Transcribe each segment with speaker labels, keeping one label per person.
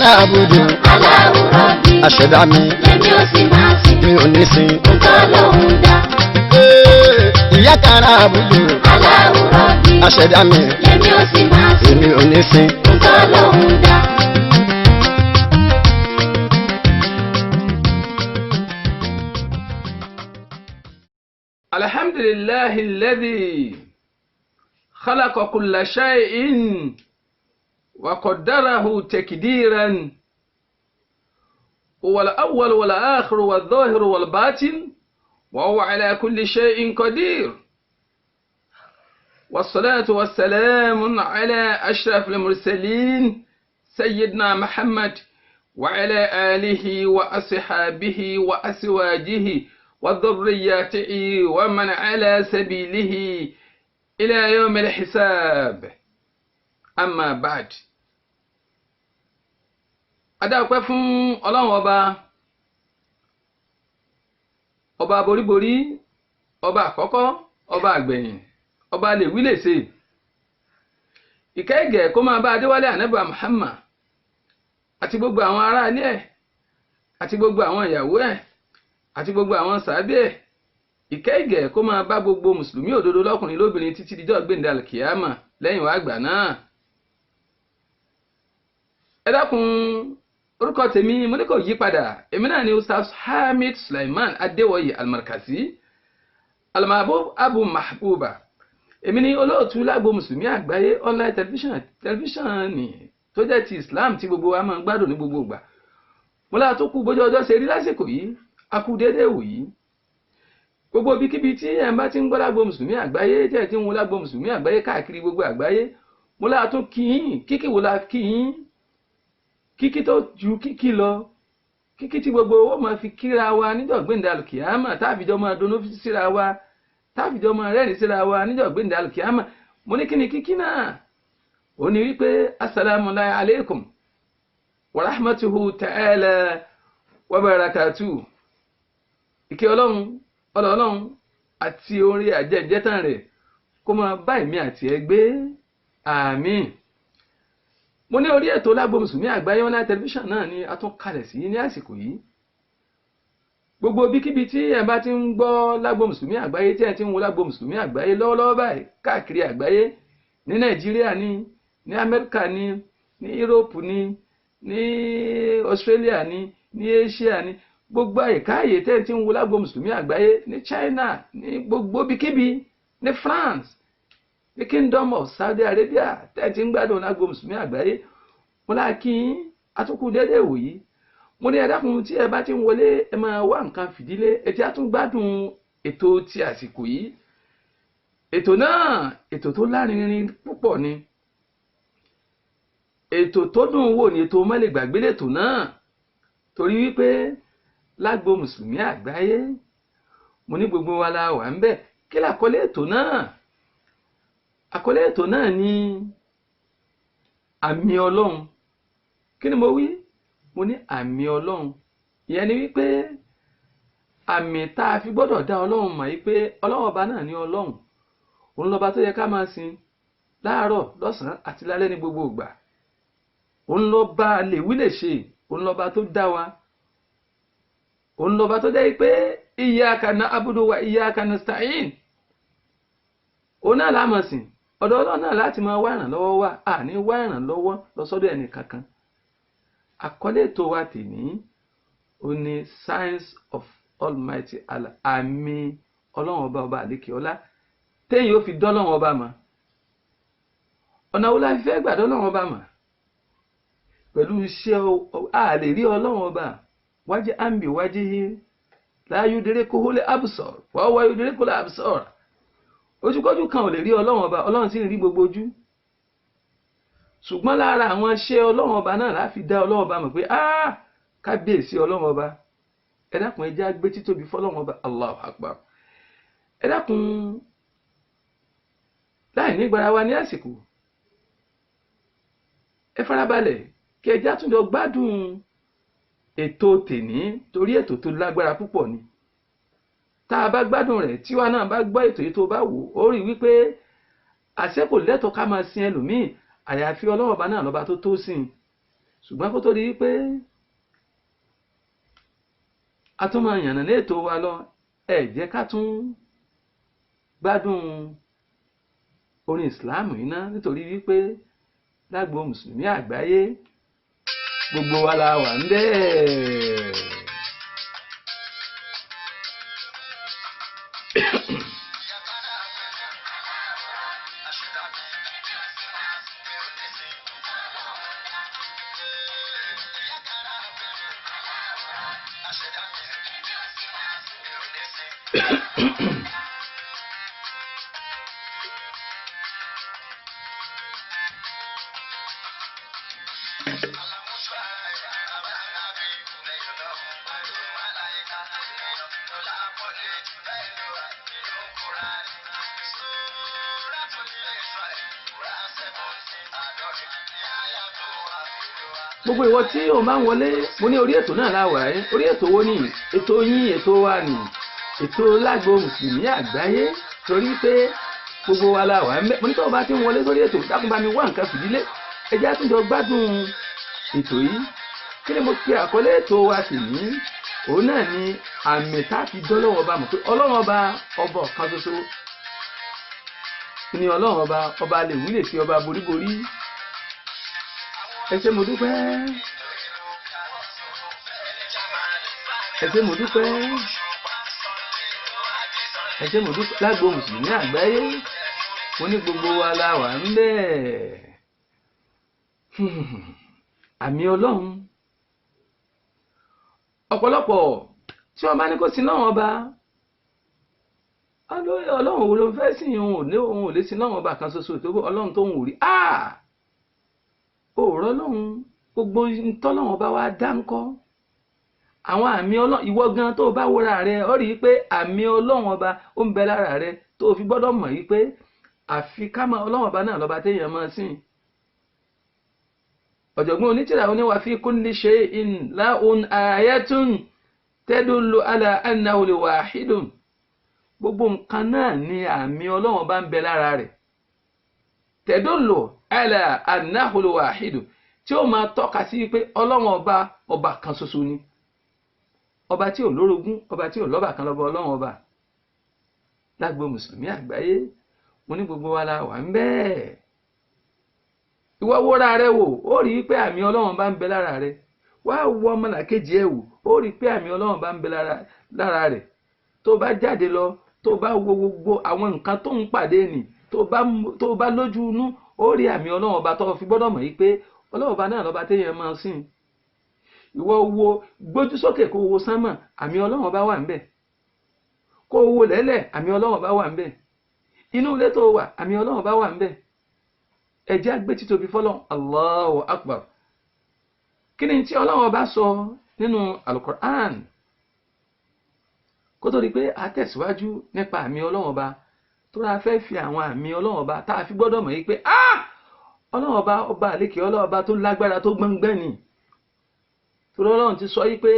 Speaker 1: na'budu.
Speaker 2: Allahu Rabbi.
Speaker 1: Aṣẹ̀dá mi,
Speaker 2: Lèmi ó sì máa sìn.
Speaker 1: mi ò ní sìn.
Speaker 2: Nǹkan lòun dá.
Speaker 1: Iyyaka na'budu.
Speaker 2: Allahu Rabbi.
Speaker 1: Aṣẹ̀dá mi,
Speaker 2: Lèmi ó sì máa sìn.
Speaker 1: mi ò ní sìn.
Speaker 2: Nǹkan lòun dá.
Speaker 3: Alhamdulillahi alladhi khalaqa kulla shay'in wa qaddarahu takdiran. Huwa al-awwal wal akhir wal zahir wal batin wa huwa ala kulli shay'in qadir. Wassalatu wassalamu ala ashrafil mursalin sayyidina Muhammad wa ala alihi wa ashabihi wa azwajihi وذرياته ومن على سبيله إلى يوم الحساب. أما بعد. Adáwọ̀pẹ́ fún Ọlọ́run ọba boríborí, ọba àkọ́kọ́, ọba àgbẹ̀yìn, ọba lè wí lè ṣe. Ìkẹ́ ìgẹ̀ kó máa bá Adéwálé Ànábì Muhammad àti gbogbo àwọn ará ilé ẹ̀ àti gbogbo àwọn ìyàwó ẹ̀ àti gbogbo àwọn sàábé ẹ̀. Ìkẹ́ ìgẹ̀ kó máa bá gbogbo mùsùlùmí òdodo lọ́kùnrin lóbìnrin títí dijọ́ gbéǹde àlùkìyámà lẹ́yìn wá àgbà náà. Ẹ dákun, orúkọ tèmi mo ní kò yí padà. Èmi náà ni Ustaz Hamid Sulaiman Adéwọ̀yè Almarkazi Almahbub Abu Mahbuba. Èmi ni olóòtú lágbo mùsùlùmí àgbáyé online tẹlifíṣàn ni tó jẹ́ ti Islam tí gbogbo wa máa ń gbádùn ní gbogbo ìgbà. Mo láà tó kú bójú ọjọ́ ṣe rí lásìkò yìí, a kú déédéé wò yìí. Gbogbo ibikíbi tí ẹ̀ ń bá ti ń gbọ́ lágbo mùsùlùmí àgbáyé tí ẹ̀ ti ń wo lágbo mùsùlùmí àgbáyé káàkiri gbogbo àgbáyé, mo láà tó kí yín, kíkí wo la kí yín, kíkí tó ju kíkí lọ, kíkí tí gbogbo owó máa fi kíra wa níjọ́ gbéǹde àlùkìyámà, táàfìjọ́ máa dunnú síra wa, táàfìjọ́ máa rẹ́rìn síra wa níjọ́ gbéǹde àlùkìyámà. Mo ní kí ni kíkí náà? Ó ní wípé assalamu alaykum wa rahmatuhu ta'ala wa barakatuh. Ìkẹ́ Ọlọ́run àti orí àjẹjẹtàn rẹ̀ kó máa bá èmi àti ẹ gbé. Àmín. Mo ní orí ètò lágbo mùsùlùmí àgbáyé online tẹlifíṣàn náà ni a tún kalẹ̀ sí ní àsìkò yìí. Gbogbo bíkíbi tí ẹ bá ti ń gbọ́ lágbo mùsùlùmí àgbáyé, tí ẹ ti ń wo lágbo mùsùlùmí àgbáyé lọ́wọ́lọ́wọ́ báyìí káàkiri àgbáyé, ní Nàìjíríà ni, ní Amẹ́ríkà ni, ní Europe ni, ní Australia ni, ní Asia ni, gbogbo àyíkáyè tẹ́ ti ń wo lágbo mùsùlùmí àgbáyé, ní China, ní gbogbo bíkíbi, ní France, ní Kingdom of Saudi Arabia tẹ́ ti ń gbádùn lágbo mùsùlùmí àgbáyé. Mo lá kí yín, àtúnkù déédéé wò yìí. Mo ní ẹ dákun tí ẹ bá ti ń wọlé ẹ máa wá nǹkan fìdílé, ẹ ti á tún gbádùn ètò ti àsìkò yìí. Ètò náà, ètò tó lárinrin púpọ̀ ni. Ètò tó dùn wò ní ètò má lè gbàgbé lètò náà, torí wípé lágbo mùsùlùmí àgbáyé, mo ní gbogbo wa la wà ń bẹ̀. Kí l'àkọlé ètò náà? Àkọlé ètò náà ni àmì Ọlọ́run. Kí ni mo wí? Mo ní àmì Ọlọ́run. Ìyẹn ni wípé àmì tá a fi gbọ́dọ̀ dá Ọlọ́run mọ̀ wípé Ọlọ́run ọba náà ni Ọlọ́run. Òun lọ́ba tó yẹ ká máa sìn láàárọ̀, lọ́sàn-án àti lálẹ́ ní gbogbo ìgbà. Òun lọ́ba lè wí lè ṣe, òun lọ́ba tó dá wa. Òun lọ́ba tó jẹ́ pé iyyaka na'budu wa iyyaka nasta'in. Òun náà la máa sìn, ọ̀dọ̀ Ọlọ́run náà láti máa wá ìrànlọ́wọ́ wa, àní wá ìrànlọ́wọ́ lọ sọ́dọ̀ ẹnì kankan. Àkọlé ètò wa tèmi ó ní Signs of Almighty Allah, àmì Ọlọ́run ọba àlékè ọlá téèyàn ó fi dọ́lọ́run ọba mọ̀. Ọ̀nà wo la fi fẹ́ gbà dọ́lọ́run ọba mọ̀? Pẹ̀lú iṣẹ́ a lè rí Ọlọ́run ọba wájú àmì wájú yìí la yudrikuhul absar wa huwa yudrikul absar. Ojúkójú kan ò lè rí Ọlọ́run ọba, Ọlọ́run sì ń rí gbogbo ojú. Ṣùgbọ́n lára àwọn iṣẹ́ Ọlọ́run ọba náà la fi dá Ọlọ́run ọba mọ̀ pé kábíyèsí Ọlọ́run ọba. Ẹ dákun ẹ jẹ́ á gbé títóbi fọ́lọ́run ọba. Allahu Akbar. Ẹ dákun láì nígbàra wa ní àsìkò, ẹ farabalẹ̀ kí ẹ jẹ́ á tún jọ gbádùn ètò tèní, torí ètò tó lágbára púpọ̀ ni. Tá a bá gbádùn rẹ̀, tíwa náà bá gbọ́ ètò yìí tó bá wò ó rí wípé àṣẹ kò lẹ́tọ̀ọ́ ká máa sin ẹlòmíì àyàfi Ọlọ́run ọba náà lọ́ba tó tó sìn. ṣùgbọ́n kó tó di pé a tún máa yànnà ní ètò wa lọ ẹ jẹ́ ká tún gbádùn orin ìsìláàmù yìí náà nítorí wípé lágbo mùsùlùmí àgbáyé gbogbo wa la wà ń bẹ́ẹ̀. gbogbo ìwọ tí o máa ń wọlé mo ní orí ètò náà láwà ẹ́ orí ètò wo ni ètò yín ètò wa ni ètò lágbo mùsùlùmí àgbáyé torí pé gbogbo wa láwà ẹ́ mo ní tó o bá ti ń wọlé sórí ètò dákun bá mi wá nǹkan fìdílé ẹ jẹ́ àtúnjọ gbádùn ètò yìí kí ni mo pe àkọlé ètò wa sì ní òun náà ni àmì tá a fi dọ́lọ́wọ́ ọba mọ̀ pé ọlọ́run ọba ọ̀kan ṣoṣo ni ọlọ́run ọba lè wí lè fi ọba boríborí. Ẹ ṣé mo dúpẹ́ ẹ ṣé mo dúpẹ́ ẹ ṣé mo dúpẹ́ lágbo mùsùlùmí àgbáyé mo ní gbogbo wa la wà ń bẹ̀. Àmì ọlọ́run ọ̀pọ̀lọpọ̀ tí wọ́n bá ní kó sin náà ọba ọlọ́run wo ló fẹ́ sìn òun ò lè sin náà ọba kan ṣoṣo tó ọlọ́run tó ń wò rí òòrọ̀ lọ́hùn gbogbo ntọ́lọ́hùn bá wá dá ńkọ́ àwọn àmì ọlọ́hùn ìwọ gan tó bá wúra rẹ ó rí i pé àmì ọlọ́hùn ọba ó ń bẹ lára rẹ tó fi gbọ́dọ̀ mọ̀ yìí pé àfi ká máa ọlọ́hùn ọba náà lọ́ba téèyàn máa sìn. ọ̀jọ̀gbọ́n onítìrà oníwà fi kulli shay'in lahun ayatun tadullu ala annahu al-wahidun gbogbo nǹkan náà ni àmì ọlọ́hùn ọba ń bẹ lára rẹ̀ tadullu ala annahu al-wahid tí ó máa tọ́ka sí pé ọlọ́run ọba kan ṣoṣo ni ọba tí ò lórogún ọba tí ò lọ́ba kan lọ́ba ọlọ́run ọba lágbo mùsùlùmí àgbáyé mo ní gbogbo wa la wà ń bẹ́ẹ̀. ìwọ wóra rẹ wò ó rí i pé àmì ọlọ́run bá ń bẹ lára rẹ wá wo ọmọlàkejì ẹ wò ó rí i pé àmì ọlọ́run bá ń bẹ lára rẹ tó bá jáde lọ tó bá wo gbogbo àwọn nǹkan tó ń pàdé nì tó bá lójú inú ó rí àmì ọlọ́run ọba tó fi gbọ́dọ̀ mọ̀ yìí pé ọlọ́run ọba náà lọ́ba téèyàn máa sìn. ìwọ wo gbójú sókè kó wo sánmà àmì ọlọ́run ọba wà ń bẹ̀ kó wo lẹ́lẹ̀ àmì ọlọ́run ọba wà ń bẹ̀ inú ilé tó wà àmì ọlọ́run ọba wà ń bẹ̀ ẹ jẹ́ á gbé títóbi fọ́lọ́run Allahu Akbar. kí ni tí ọlọ́run ọba sọ nínú Al-Qur'an kó tó di pé a tẹ̀síwájú nípa àmì ọlọ́run ọba tó ra fẹ́ fi àwọn àmì ọlọ́run ọba tá a fi gbọ́dọ̀ mọ̀ yìí pé ọlọ́run ọba àlékè ọlọ́run ọba tó lágbára tó gbọ́ngbọ́n ni torí ọlọ́run ti sọ yìí pé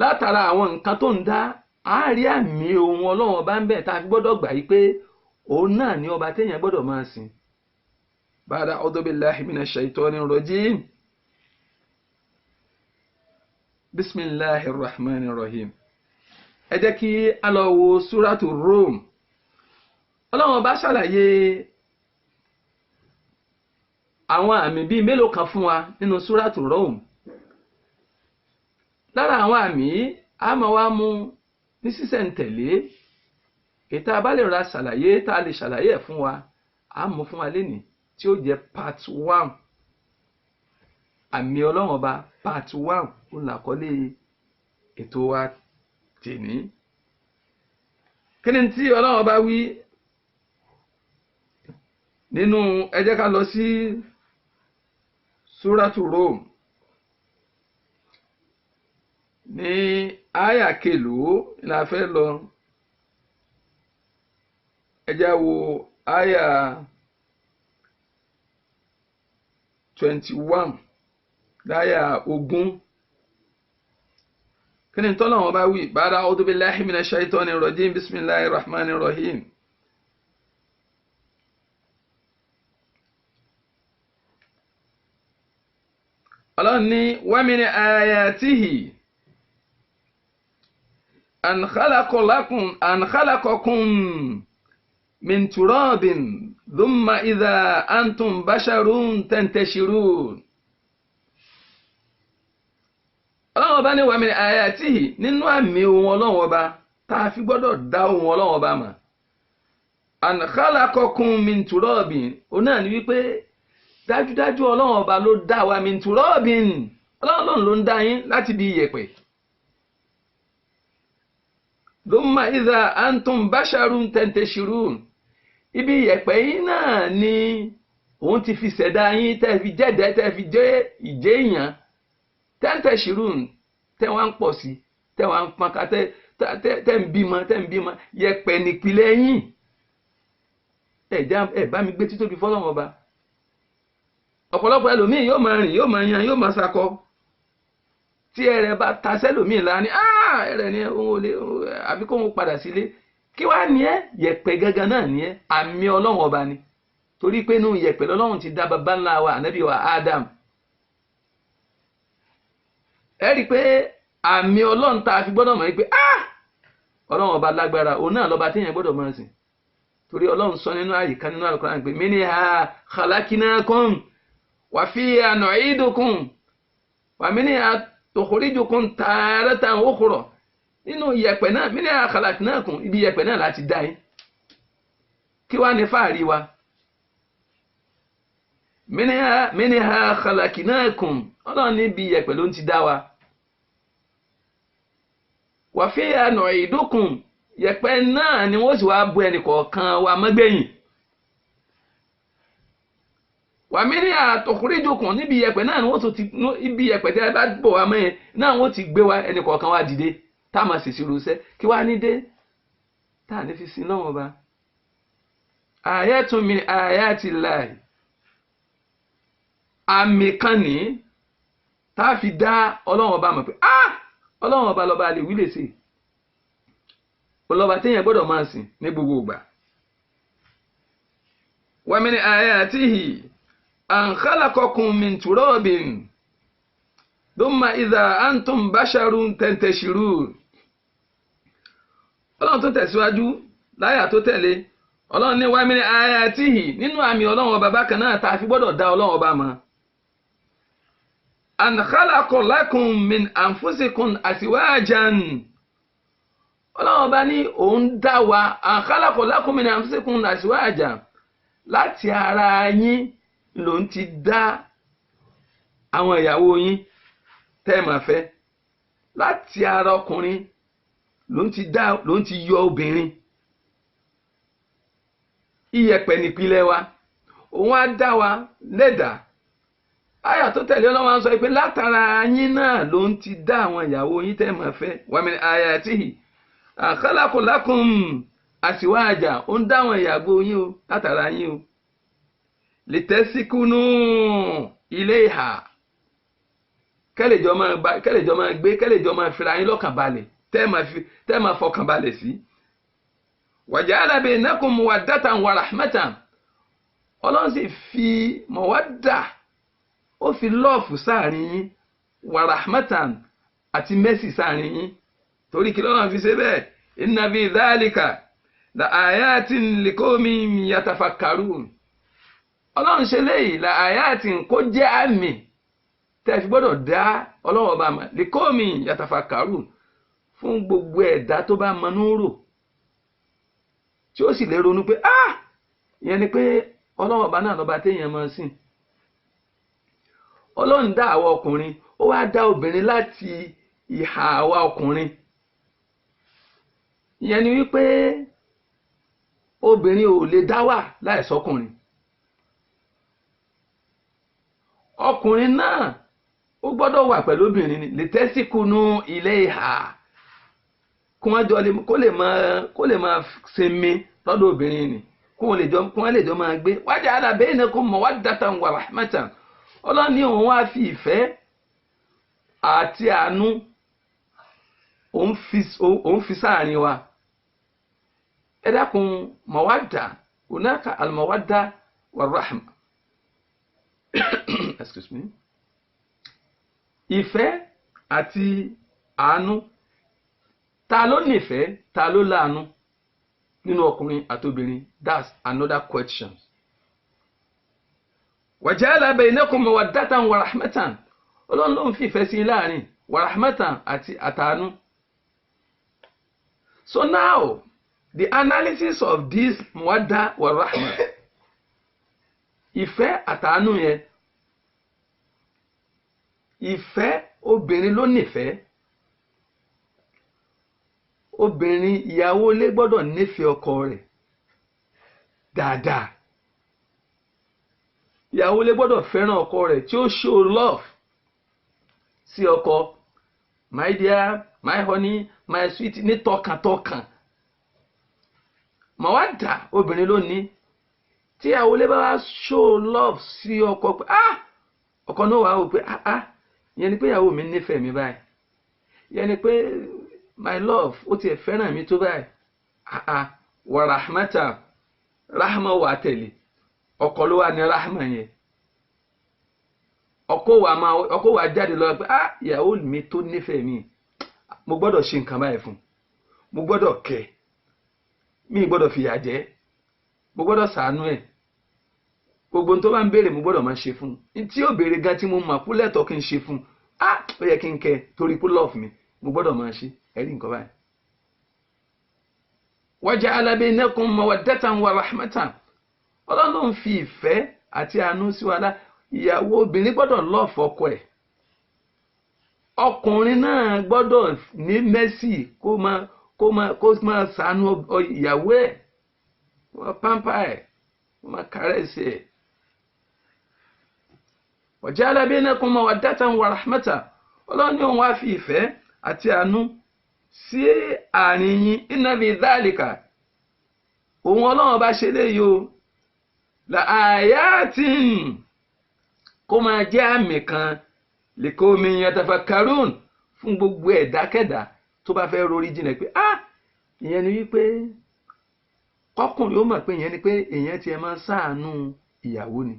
Speaker 3: látara àwọn nǹkan tó ń dá àárí àmì ohun ọlọ́run ọba ń bẹ tá a fi gbọ́dọ̀ gbà yìí pé òun náà ni ọba téèyàn gbọ́dọ̀ máa sìn. bàdà a'udhu billahi minash shaitonir rajim bismillahir rahmanir rahim. ẹ jẹ́ kí a lọ wo súrátù Rum. ọlọ́run ọba ṣàlàyé àwọn àmì bíi mélòó kan fún wa nínú súrátù Rum. lára àwọn àmì a máa wá mú ní sísẹ̀ntẹ̀lé ètò abálẹ̀ ra ṣàlàyé tá a lè ṣàlàyé ẹ̀ fún wa a mú fún wa lénìí tí ó jẹ́ part 1 àmì ọlọ́run ọba part 1 ó làkọ́lé ètò wa tèní. kí ni tí ọlọ́run ọba wí nínú ẹ jẹ́ ká lọ sí súrátù Rum ní àyà kelòó la fẹ́ lọ. ẹ jẹ́ wo àyà 21 láyà 20. kí ni tọ́lọ́run bá wí bàdà a'udhu billahi minash shaitonir rajim bismillahir rahmanir rahim. ọlọ́run ní wa min ayatihi an khalaqakum min turabin thumma idha antum basharun tantashirun. ọlọ́run ọba ní wa min ayatihi nínú àmì ohun ọlọ́run ọba tá a fi gbọ́dọ̀ dá ohun ọlọ́run ọba mọ̀. an khalaqakum min turabin òun náà ni wípé dájúdájú ọlọ́run ọba ló dá wa min turabin ọlọ́run ló ń dá yín láti bí iyẹ̀pẹ̀. thumma idha antum basharun tantashirun ibi iyẹ̀pẹ̀ yín náà ni òun ti fi ṣẹ̀dá yín tẹ́ fi jẹ́dẹ́ tẹ́ fi jẹ́ ìjẹ́ èèyàn tantashirun tẹ́ wá ń pọ̀ sí tẹ́ wá ń pọ́nká tẹ́ ń bímọ iyẹ̀pẹ̀ nípìlẹ̀ yín. ẹ bá mi gbé títóbi fọ́lọ́run ọba. ọ̀pọ̀lọpọ̀ ẹlòmíì yóò máa rìn yóò máa yan yóò máa sakọ tí ẹrẹ̀ bá ta sẹ́lòmíì la ni ẹrẹ̀ ni òun ò lè àbí kó òun padà sílé kí wàá ní ẹ yẹ̀pẹ̀ gangan náà ní ẹ àmì ọlọ́run ọba ni torí pé inú yẹ̀pẹ̀ lọ́lọ́run ti dá baba ńlá wa ànábì wa Adam. ẹ rí i pé àmì ọlọ́run tá a fi gbọ́dọ̀ mọ̀ pé ọlọ́run ọba lágbára òun náà lọ́ba téèyàn gbọ́dọ̀ máa sìn torí ọlọ́run sọ nínú àyíká nínú Al-Qur'an pé minha khalaqnakum wa fiha nu'idukum wa minha tukhrijukum taratan ukhra nínú iyẹ̀pẹ̀ náà minha khalaqnakum ibi iyẹ̀pẹ̀ náà láti dá yín kí wá ní fáàrí wa minha khalaqnakum ọlọ́run níbi iyẹ̀pẹ̀ ló ń ti dá wa wa fiha nu'idukum yẹ̀pẹ̀ náà ni wọ́n sì wá bu ẹnì kọ̀ọ̀kan wa mọ́gbẹ̀yìn wàmí ní àtọ̀kùnrinjòkùn níbi yẹ̀pẹ̀ náà ni wọ́n tún ti ibi yẹ̀pẹ̀ tí a bá bọ̀ wá mẹ́yìn náà wọ́n ti gbé wa ẹnì kọ̀ọ̀kan wa dìde tá a máa ṣèṣì rúṣẹ́ kí wá ní dé tá a ní fi sin náà wọn bá ayatun min ayatillahi àmì kan ní tá a fi dá ọlọ́run ọba mọ̀ pé ọlọ́run ọba lọ́ba lè wí lè ṣe ọlọ́ba téèyàn gbọ́dọ̀ máa sìn ní gbogbo ìgbà. wa min ayatihi an khalaqakum min turabin thumma idha antum basharun tantashirun. ọlọ́run tó tẹ̀síwájú láyà tó tẹ̀lé ọlọ́run ní wa min ayatihi nínú àmì ọlọ́run ọba bákan náà tá a fi gbọ́dọ̀ dá ọlọ́run ọba mọ̀. an khalaqa lakum min anfusikum azwajan ọlọ́run bá ní òun dá wa an khalaqa lakum min anfusikum azwajan láti ara yín ló ń ti dá àwọn ìyàwó yín tẹ́ ẹ máa fẹ́ láti ara ọkùnrin ló ń ti yọ obìnrin iyẹ̀pẹ̀ nípìlẹ̀ wa òun á dá wa lẹ́dà àyà tó tẹ̀lé ọlọ́run sọ pé látara yín náà ló ń ti dá àwọn ìyàwó yín tẹ́ ẹ máa fẹ́ wa min ayatihi an khalaqa lakum azwaja ó ń dá àwọn ìyàwó yín o látara yín o litaskunu ilayha kẹ́lẹ̀jọ́ máa gbé kẹ́lẹ̀jọ́ máa fira yín lọ́kàn balẹ̀ tẹ́ máa fọkàn balẹ̀ sí. waja'ala bainakum mawaddatan wa rahmatan ọlọ́run sì fi mawadda ó fi lọ́ọ̀fù sáàrin yín wa rahmatan àti mẹ́sì sáàrin yín torí kí lọ́nà fi ṣe bẹ́ẹ̀ inna fi dhalika la ayatin liqawmin yatafakkarun ọlọ́run ṣe léyìí la ayatin kó jẹ́ àmì tẹ́ fi gbọ́dọ̀ dá ọlọ́run ọba mọ̀ liqawmin yatafakkarun fún gbogbo ẹ̀dá tó bá mọnú rò tí ó sì lè ronú pé ìyẹn ni pé ọlọ́run ọba náà lọ́ba téèyàn máa sìn ọlọ́run dá àwa ọkùnrin ó wá dá obìnrin láti ìhà àwa ọkùnrin ìyẹn ni wípé obìnrin ò lè dá wà láìsọkùnrin ọkùnrin náà ó gbọ́dọ̀ wà pẹ̀lú obìnrin ni lè tẹ́síkùnú ilé ìhà kó lè máa sinmi lọ́dọ̀ obìnrin ni kó wọ́n lè jọ máa gbé waja'ala bainakum mawaddatan wa rahmatan ọlọ́ni òun wá fi ìfẹ́ àti àánú òun fi sáàrin wa ẹ dákun mawadda hunaka al-mawadda wa rahma excuse me ìfẹ́ àti àánú, ta ló nífẹ̀ẹ́ ta ló láàánú nínú ọkùnrin àtobìnrin? That's another question. waja'ala bainakum mawaddatan wa rahmatan, Ọlọ́run ló ń fi ìfẹ́ sí láàrin wa rahmatan àti àtàánú. So now the analysis of this mawadda wa rahma, ìfẹ́ àtàánú yẹn, ìfẹ́ obìnrin ló nífẹ̀ẹ́. Obìnrin ìyàwó ilé gbọ́dọ̀ nífẹ̀ẹ́ ọkọ rẹ̀ dáadáa. Ìyàwó ilé gbọ́dọ̀ fẹ́ràn ọkọ rẹ̀ tí ó show love sí ọkọ. My dear, my honey, my sweet, ní tọkàntọkàn. Mawadda obìnrin ló ní. Tí ìyàwó ilé bá wá show love sí ọkọ pé ọkọ náà wà ó pé ìyẹn ni pé ìyàwó mi nífẹ̀ẹ́ mi báyìí. Ìyẹn ni pé my love ó tiẹ̀ fẹ́ràn mi tó báyìí. Wa rahmata, rahma wà tẹ̀lé. Ọkọ ló wà ní rahma yẹn. Ọkọ wà jáde lọ pé ìyàwó mi tó nífẹ̀ẹ́ mi, mo gbọ́dọ̀ ṣe nǹkan báyìí fún, mo gbọ́dọ̀ kẹ́, mi gbọ́dọ̀ fìyà jẹ, mo gbọ́dọ̀ ṣàánú ẹ̀, gbogbo tó bá ń béèrè mo gbọ́dọ̀ máa ṣe fún. Tí ó béèrè gan tí mo mọ̀ kú lẹ́tọ̀ọ́ kí n ṣe fún, ó yẹ kí n kẹ́ torí pé love mi, mo gbọ́dọ̀ máa ṣe. Ẹ̀rí nǹkan báyìí. waja'ala bainakum mawaddatan wa rahmatan, Ọlọ́run ló ń fi ìfẹ́ àti àánú sí wa lá. Ìyàwó obìnrin gbọ́dọ̀ love ọkọ ẹ̀. Ọkùnrin náà gbọ́dọ̀ ní mercy kó máa ṣàánú ìyàwó ẹ̀, kó máa pamper ẹ̀, kó máa caress ẹ̀. waja'ala bainakum mawaddatan wa rahmatan, Ọlọ́run ní òun wá fi ìfẹ́ àti àánú sí àárín yín. Inna fi dhalika, òun Ọlọ́run bá ṣe léyìí o, la ayatin, kó máa jẹ́ àmì kan liqawmin yatafakkarun, fún gbogbo ẹ̀dákẹ́dá tó bá fẹ́ rorí jinlẹ̀ pé ìyẹn ni wípé kọkùnrin ó mọ̀ pé ìyẹn ni pé èèyàn tiẹ̀ máa ṣàánú ìyàwó ni,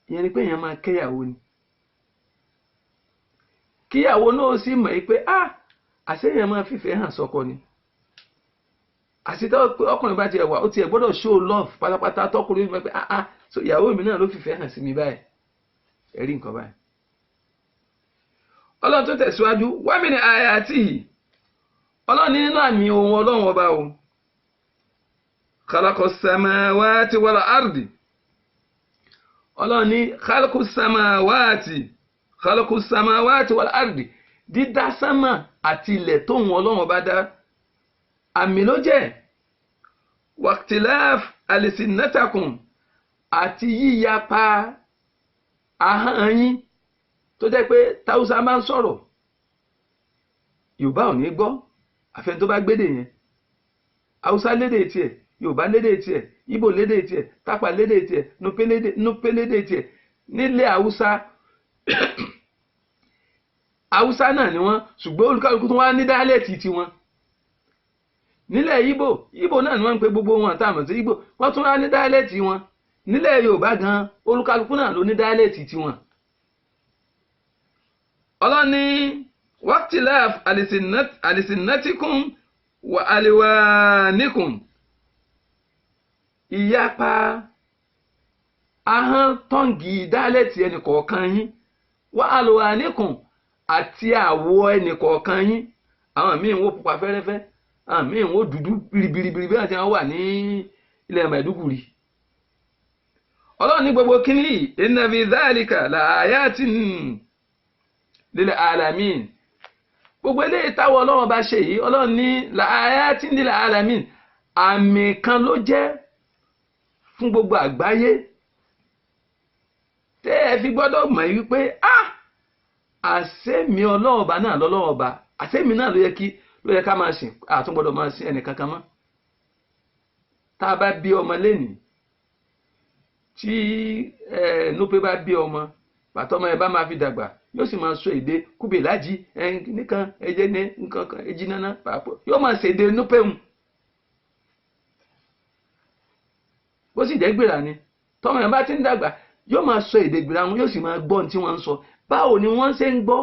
Speaker 3: ìyẹn ni pé èèyàn máa kẹ́yàwó ni. Kíyàwó náà sì mọ̀ pé àṣé èèyàn máa fìfẹ́ hàn sọ́kọ ni. Àṣìtọ́ ọkùnrin bá tiẹ̀ wà ó tiẹ̀ gbọ́dọ̀ show love pátápátá, tọkùnrin pé so ìyàwó mi náà ló fìfẹ́ hàn sí mi báyìí. Ẹ̀rí nǹkan báyìí. Ọlọ́run tó tẹ̀síwájú, wa min ayatihi, Ọlọ́run ní nínú àmì ohun Ọlọ́run ọba o, khalaqas samawati wal ardi. Ọlọ́run ní khalaqus samawati wal ardi, dídá sánmà àti ilẹ̀ tóun Ọlọ́run ọba dá, àmì ló jẹ́. Waqtilaf alsinatakum, àti yíyapa ahọ́n yín, tó jẹ́ pé táwùsá máa ń sọ̀rọ̀ Yorùbá ò ní gbọ́ àfẹn tó bá gbédè yẹn. Haúsá lédè tiẹ̀, Yorùbá lédè tiẹ̀, Ìgbò lédè tiẹ̀, Tápà lédè tiẹ̀, Núpé lédè tiẹ̀. Nílé Haúsá Haúsá náà ni wọ́n, ṣùgbọ́n olúkálùkù tó wá ní dáálẹ̀tì tiwọn. Nílẹ̀ Ìgbò náà ni wọ́n ń pe gbogbo wọn tá a mọ̀ sí Ìgbò, wọ́n tún wá ní dáálẹ̀tì wọn. Nílẹ̀ Yorùbá gan olúkálùkù náà ló ní dáálẹ̀tì tiwọn. Ọlọ́ni waqtilaf alsinatikum wa alwanikum, ìyapa ahọ́n tọ́ǹgì dáálẹ̀tì ẹnì kọ̀ọ̀kan yín, wa alwanikum, àti àwọ̀ ẹnì kọ̀ọ̀kan yín. Àwọn míì ń wò pupa fẹ́rẹ́fẹ́, àwọn míì ń wò dúdú biribiribiri bí wọ́n ti wà ní ilẹ̀ Maiduguri. Ọlọ́run ní gbogbo kíní yìí, inna fi dhalika la ayatin lil alamin. Gbogbo eléyìí táwọn Ọlọ́run bá ṣe yìí, Ọlọ́run ní la ayatin lil alamin, àmì kan ló jẹ́ fún gbogbo àgbáyé. Tẹ́ ẹ fi gbọ́dọ̀ mọ̀ wípé àṣẹ́mi Ọlọ́run ọba náà lọ́lọ́run ọba, àṣẹ́mi náà ló yẹ ká máa sìn, àtún gbọ́dọ̀ máa sìn ẹnì kankan mọ́. Tá a bá bí ọmọ lénìí, tí Núpé bá bí ọmọ, bàtọ́ ọmọ yẹn bá máa fi dàgbà, yóò sì máa sọ èdè Kúbèlájì nìkan ẹjẹ́ ní nǹkan kan ẹjí náná pàápọ̀, yóò máa ṣe èdè Núpé mu. Bó sì jẹ́ Gbéra ni, tọ́mọ yẹn bá ti ń dàgbà, yóò máa sọ èdè Gbéra wọn, yóò sì máa gbọ́ ohun tí wọ́n ń sọ. báwo ni wọ́n ṣe ń gbọ́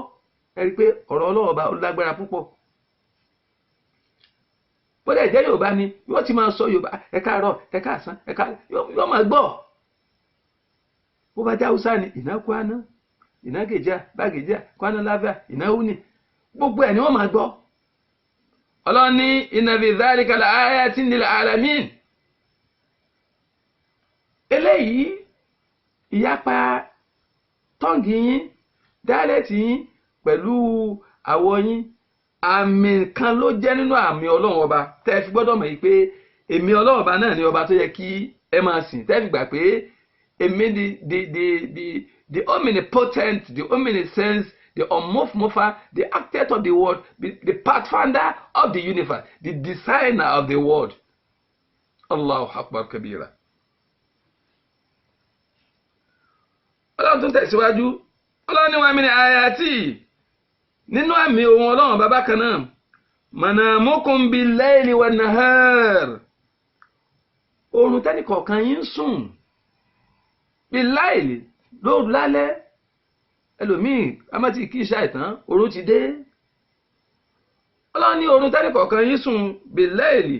Speaker 3: ẹ rí pé ọ̀rọ̀ Ọlọ́run Ọba ó lágbára púpọ̀ bó dẹ̀ jẹ́ Yorùbá ni yóò ti máa sọ Yorùbá ẹ káàárọ̀ ẹ káàsán ẹ káàlẹ́ yóò máa gbọ́ bó bá jẹ́ Haúsá ni ina kwana ina geja bá geja kwana láfíà ina uni gbogbo ẹ̀ ni wọ́n máa gbọ́ Ọlọ́run ní inna fi dhalika la ayatin lil alamin eléyìí ìyapa tọ́ǹgì yín dáálẹ́tì yín pẹ̀lú àwọ̀ yín àmì kan ló jẹ́ nínú àmì Ọlọ́run Ọba tẹ́ fi gbọ́dọ̀ mọ̀ yìí pé èmi Ọlọ́run Ọba náà ni ọba tó yẹ kí ẹ máa sìn tẹ́ fi gbà pé èmi the omnipotent the omniscience the unmover the architect of the world the pathfinder of the universe the designer of the world Allahu akbar kabira. Ọlọ́run tún tẹ̀síwájú Ọlọ́run ní wa min ayati nínú àmì ohun Ọlọ́run bàbá kan náà manamukum bil-layli wan-nahar oorun tẹ́nìkọ̀ọ̀kan yín sùn bil-layli lóru lálẹ́ ẹlòmíì amáti kí ṣàìtàn oorun ti dé Ọlọ́run ní oorun tẹ́nìkọ̀ọ̀kan yín sùn bil-layli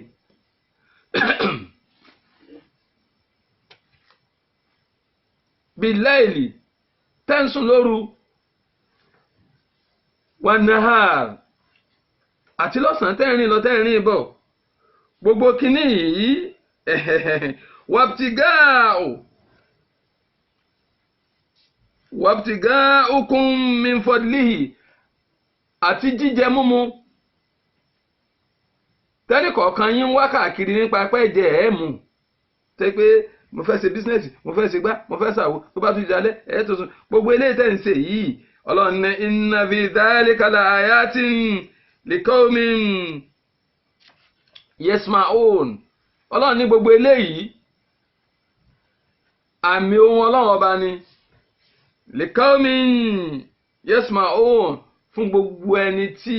Speaker 3: bil-layli tẹ́ǹsùn lóru wan-nahar àti lọ́sàn-án tẹ́rìn lọ tẹ́rìn bọ̀ gbogbo kìíní yìí wabtiga'ukum min fadlihi àti jíjẹ múmu tẹ́nìkọ̀ọ̀kan yín wá káàkiri nípa pẹ́ jẹ ẹ̀ẹ́mù tẹ́ pé mo fẹ́ ṣe bísínẹ́sì mo fẹ́ ṣe gbá mo fẹ́ ṣàwo tó bá tún jalè ẹ̀ tuntun gbogbo eléyìí tẹ́ ń ṣe yìí Ọlọ́run ní inna fi dhalika la ayatin liqawmin yasma'un Ọlọ́run ní gbogbo eléyìí àmì ohun Ọlọ́run Ọba ni liqawmin yasma'un fún gbogbo ẹni tí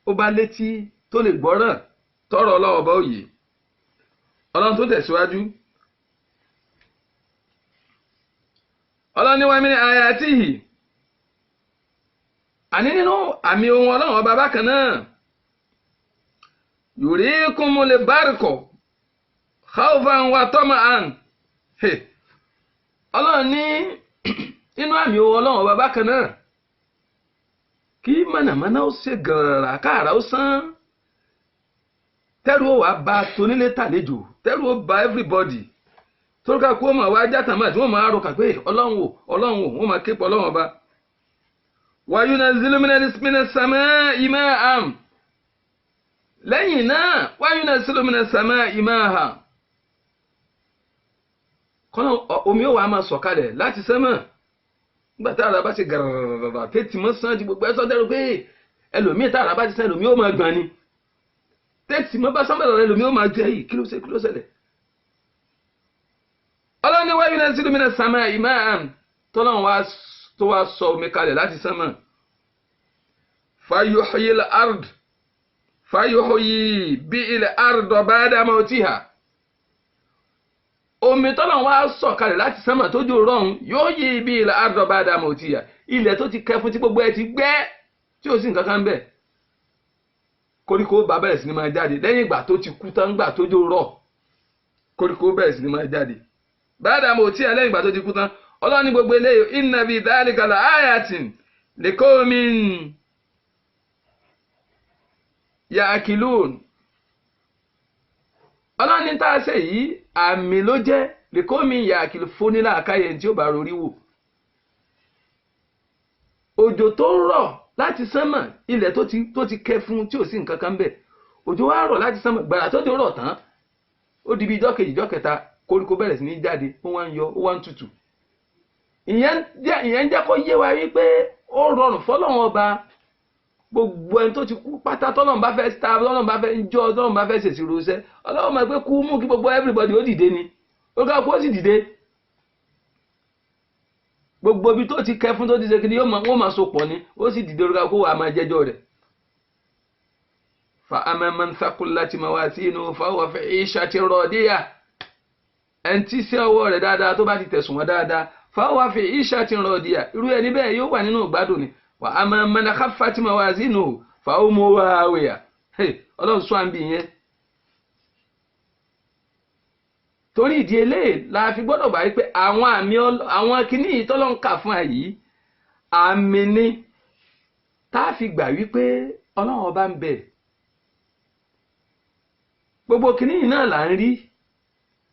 Speaker 3: ó bá létí tó lè gbọ́ràn tọ́rọ̀ Ọlọ́run Ọba òye Ọlọ́run tó tẹ̀síwájú Ọlọ́run ní wa min ayatihi àní nínú àmì ohun Ọlọ́run Ọba bákan náà yurikumul barqa khawfan wa tama'an Ọlọ́run ní nínú àmì ohun Ọlọ́run Ọba bákan náà kí mànàmáná ó ṣe gàràrà káàrà ó sán tẹ́rù ó wà bá tonílé tàlejò tẹ́rù ó bá everybody tó ká kó mọ̀ wá játàmá tí wọ́n máa rọ kà pé Ọlọ́run wọ́n máa képe Ọlọ́run Ọba wa yunazzilu minas samaa'i ma'an lẹ́yìn náà wa yunazzilu minas samaa'i ma'an kọ́nà omi ó wà máa sọ̀kalẹ̀ láti sánmà nígbà tára bá ṣe gàràràrà tètè mọ́ sán ti gbogbo ẹ̀sọ́ dẹ́rù pé ẹlòmíì tára bá ti sán ẹlòmíì ó máa gbọ́n ni tètè mọ́ bá sánmà lọ́rọ̀ ẹlòmíì ó máa jẹ́ yìí kí ló ṣẹlẹ̀ Ọlọ́run ní wa yunazzilu minas samaa'i ma'an tọ́lọ́run wá tó wá sọ omi kalẹ̀ láti sánmà fayuhyi bi'il arda ba'da mawtiha omi tọ́lọ́run wá sọ kalẹ̀ láti sánmà tó jò rọrùn yóò yí bi'il arda ba'da mawtiha ilẹ̀ tó ti kẹfún tí gbogbo ẹ ti gbẹ́ tí ó sì nǹkan kan bẹ̀ koríko bá bẹ̀rẹ̀ sí ni máa jáde lẹ́yìn ìgbà tó ti kú tán gbà tó jò rọ̀ koríko bẹ̀rẹ̀ sí ni máa jáde ba'da mawtiha lẹ́yìn ìgbà tó ti kú tán Ọlọ́run ní gbogbo eléyìí inna fi dhalika la ayatin liqawmin ya'qilun Ọlọ́run ní tá a ṣe yìí àmì ló jẹ́ liqawmin ya'qilun fún nílà àkáyẹ tí ó bá rorí wò òjò tó rọ̀ láti sánmà ilẹ̀ tó ti kẹ́ fún tí ò sí nǹkan kan bẹ̀ òjò wá rọ̀ láti sánmà gbàrà tó ti rọ̀ tán ó di bí ijọ́ kejì ijọ́ kẹta koríko bẹ̀rẹ̀ sí ní jáde ó wá ń yọ ó wá ń tutù ìyẹn jẹ́ kó yé wa wípé ó rọrùn fọ́lọ́run Ọba gbogbo ẹni tó ti kú pátá tọ́lọ́run bá fẹ́ star tọ́lọ́run bá fẹ́ jọ́ tọ́lọ́run bá fẹ́ ṣèṣì rosẹ́ Ọlọ́run máa pé kú mú kí gbogbo everybody ó dìde ni ó ká kó sì dìde gbogbo ibi tó ti kẹ́ fún tó ti ṣe kiri wọ́n máa so pọ̀ ni ó sì dìde ó ká kó wà máa jẹ́jọ́ rẹ̀ fa amma man thaqulat mawazinuhu fahuwa fi 'ishatin radiyah ẹni tí sí ọwọ́ rẹ̀ dáadáa tó bá ti tẹ̀sùn wọn dáadáa fahuwa fi ishatin radiya irú ẹni bẹ́ẹ̀ yóò wà nínú ìgbádùn ni wa amma man khaffat mawazinuhu fa ummuhu hawiya ọlọ́run sọ àǹbì yẹn. torí ìdí eléyìí la fi gbọ́dọ̀ gbà wípé àwọn àmì àwọn kìíní yìí tọ́lọ́run kà fún ẹ yìí àmì ni tá a fi gbà wípé ọlọ́run ọba ń bẹ. gbogbo kìíní yìí náà là ń rí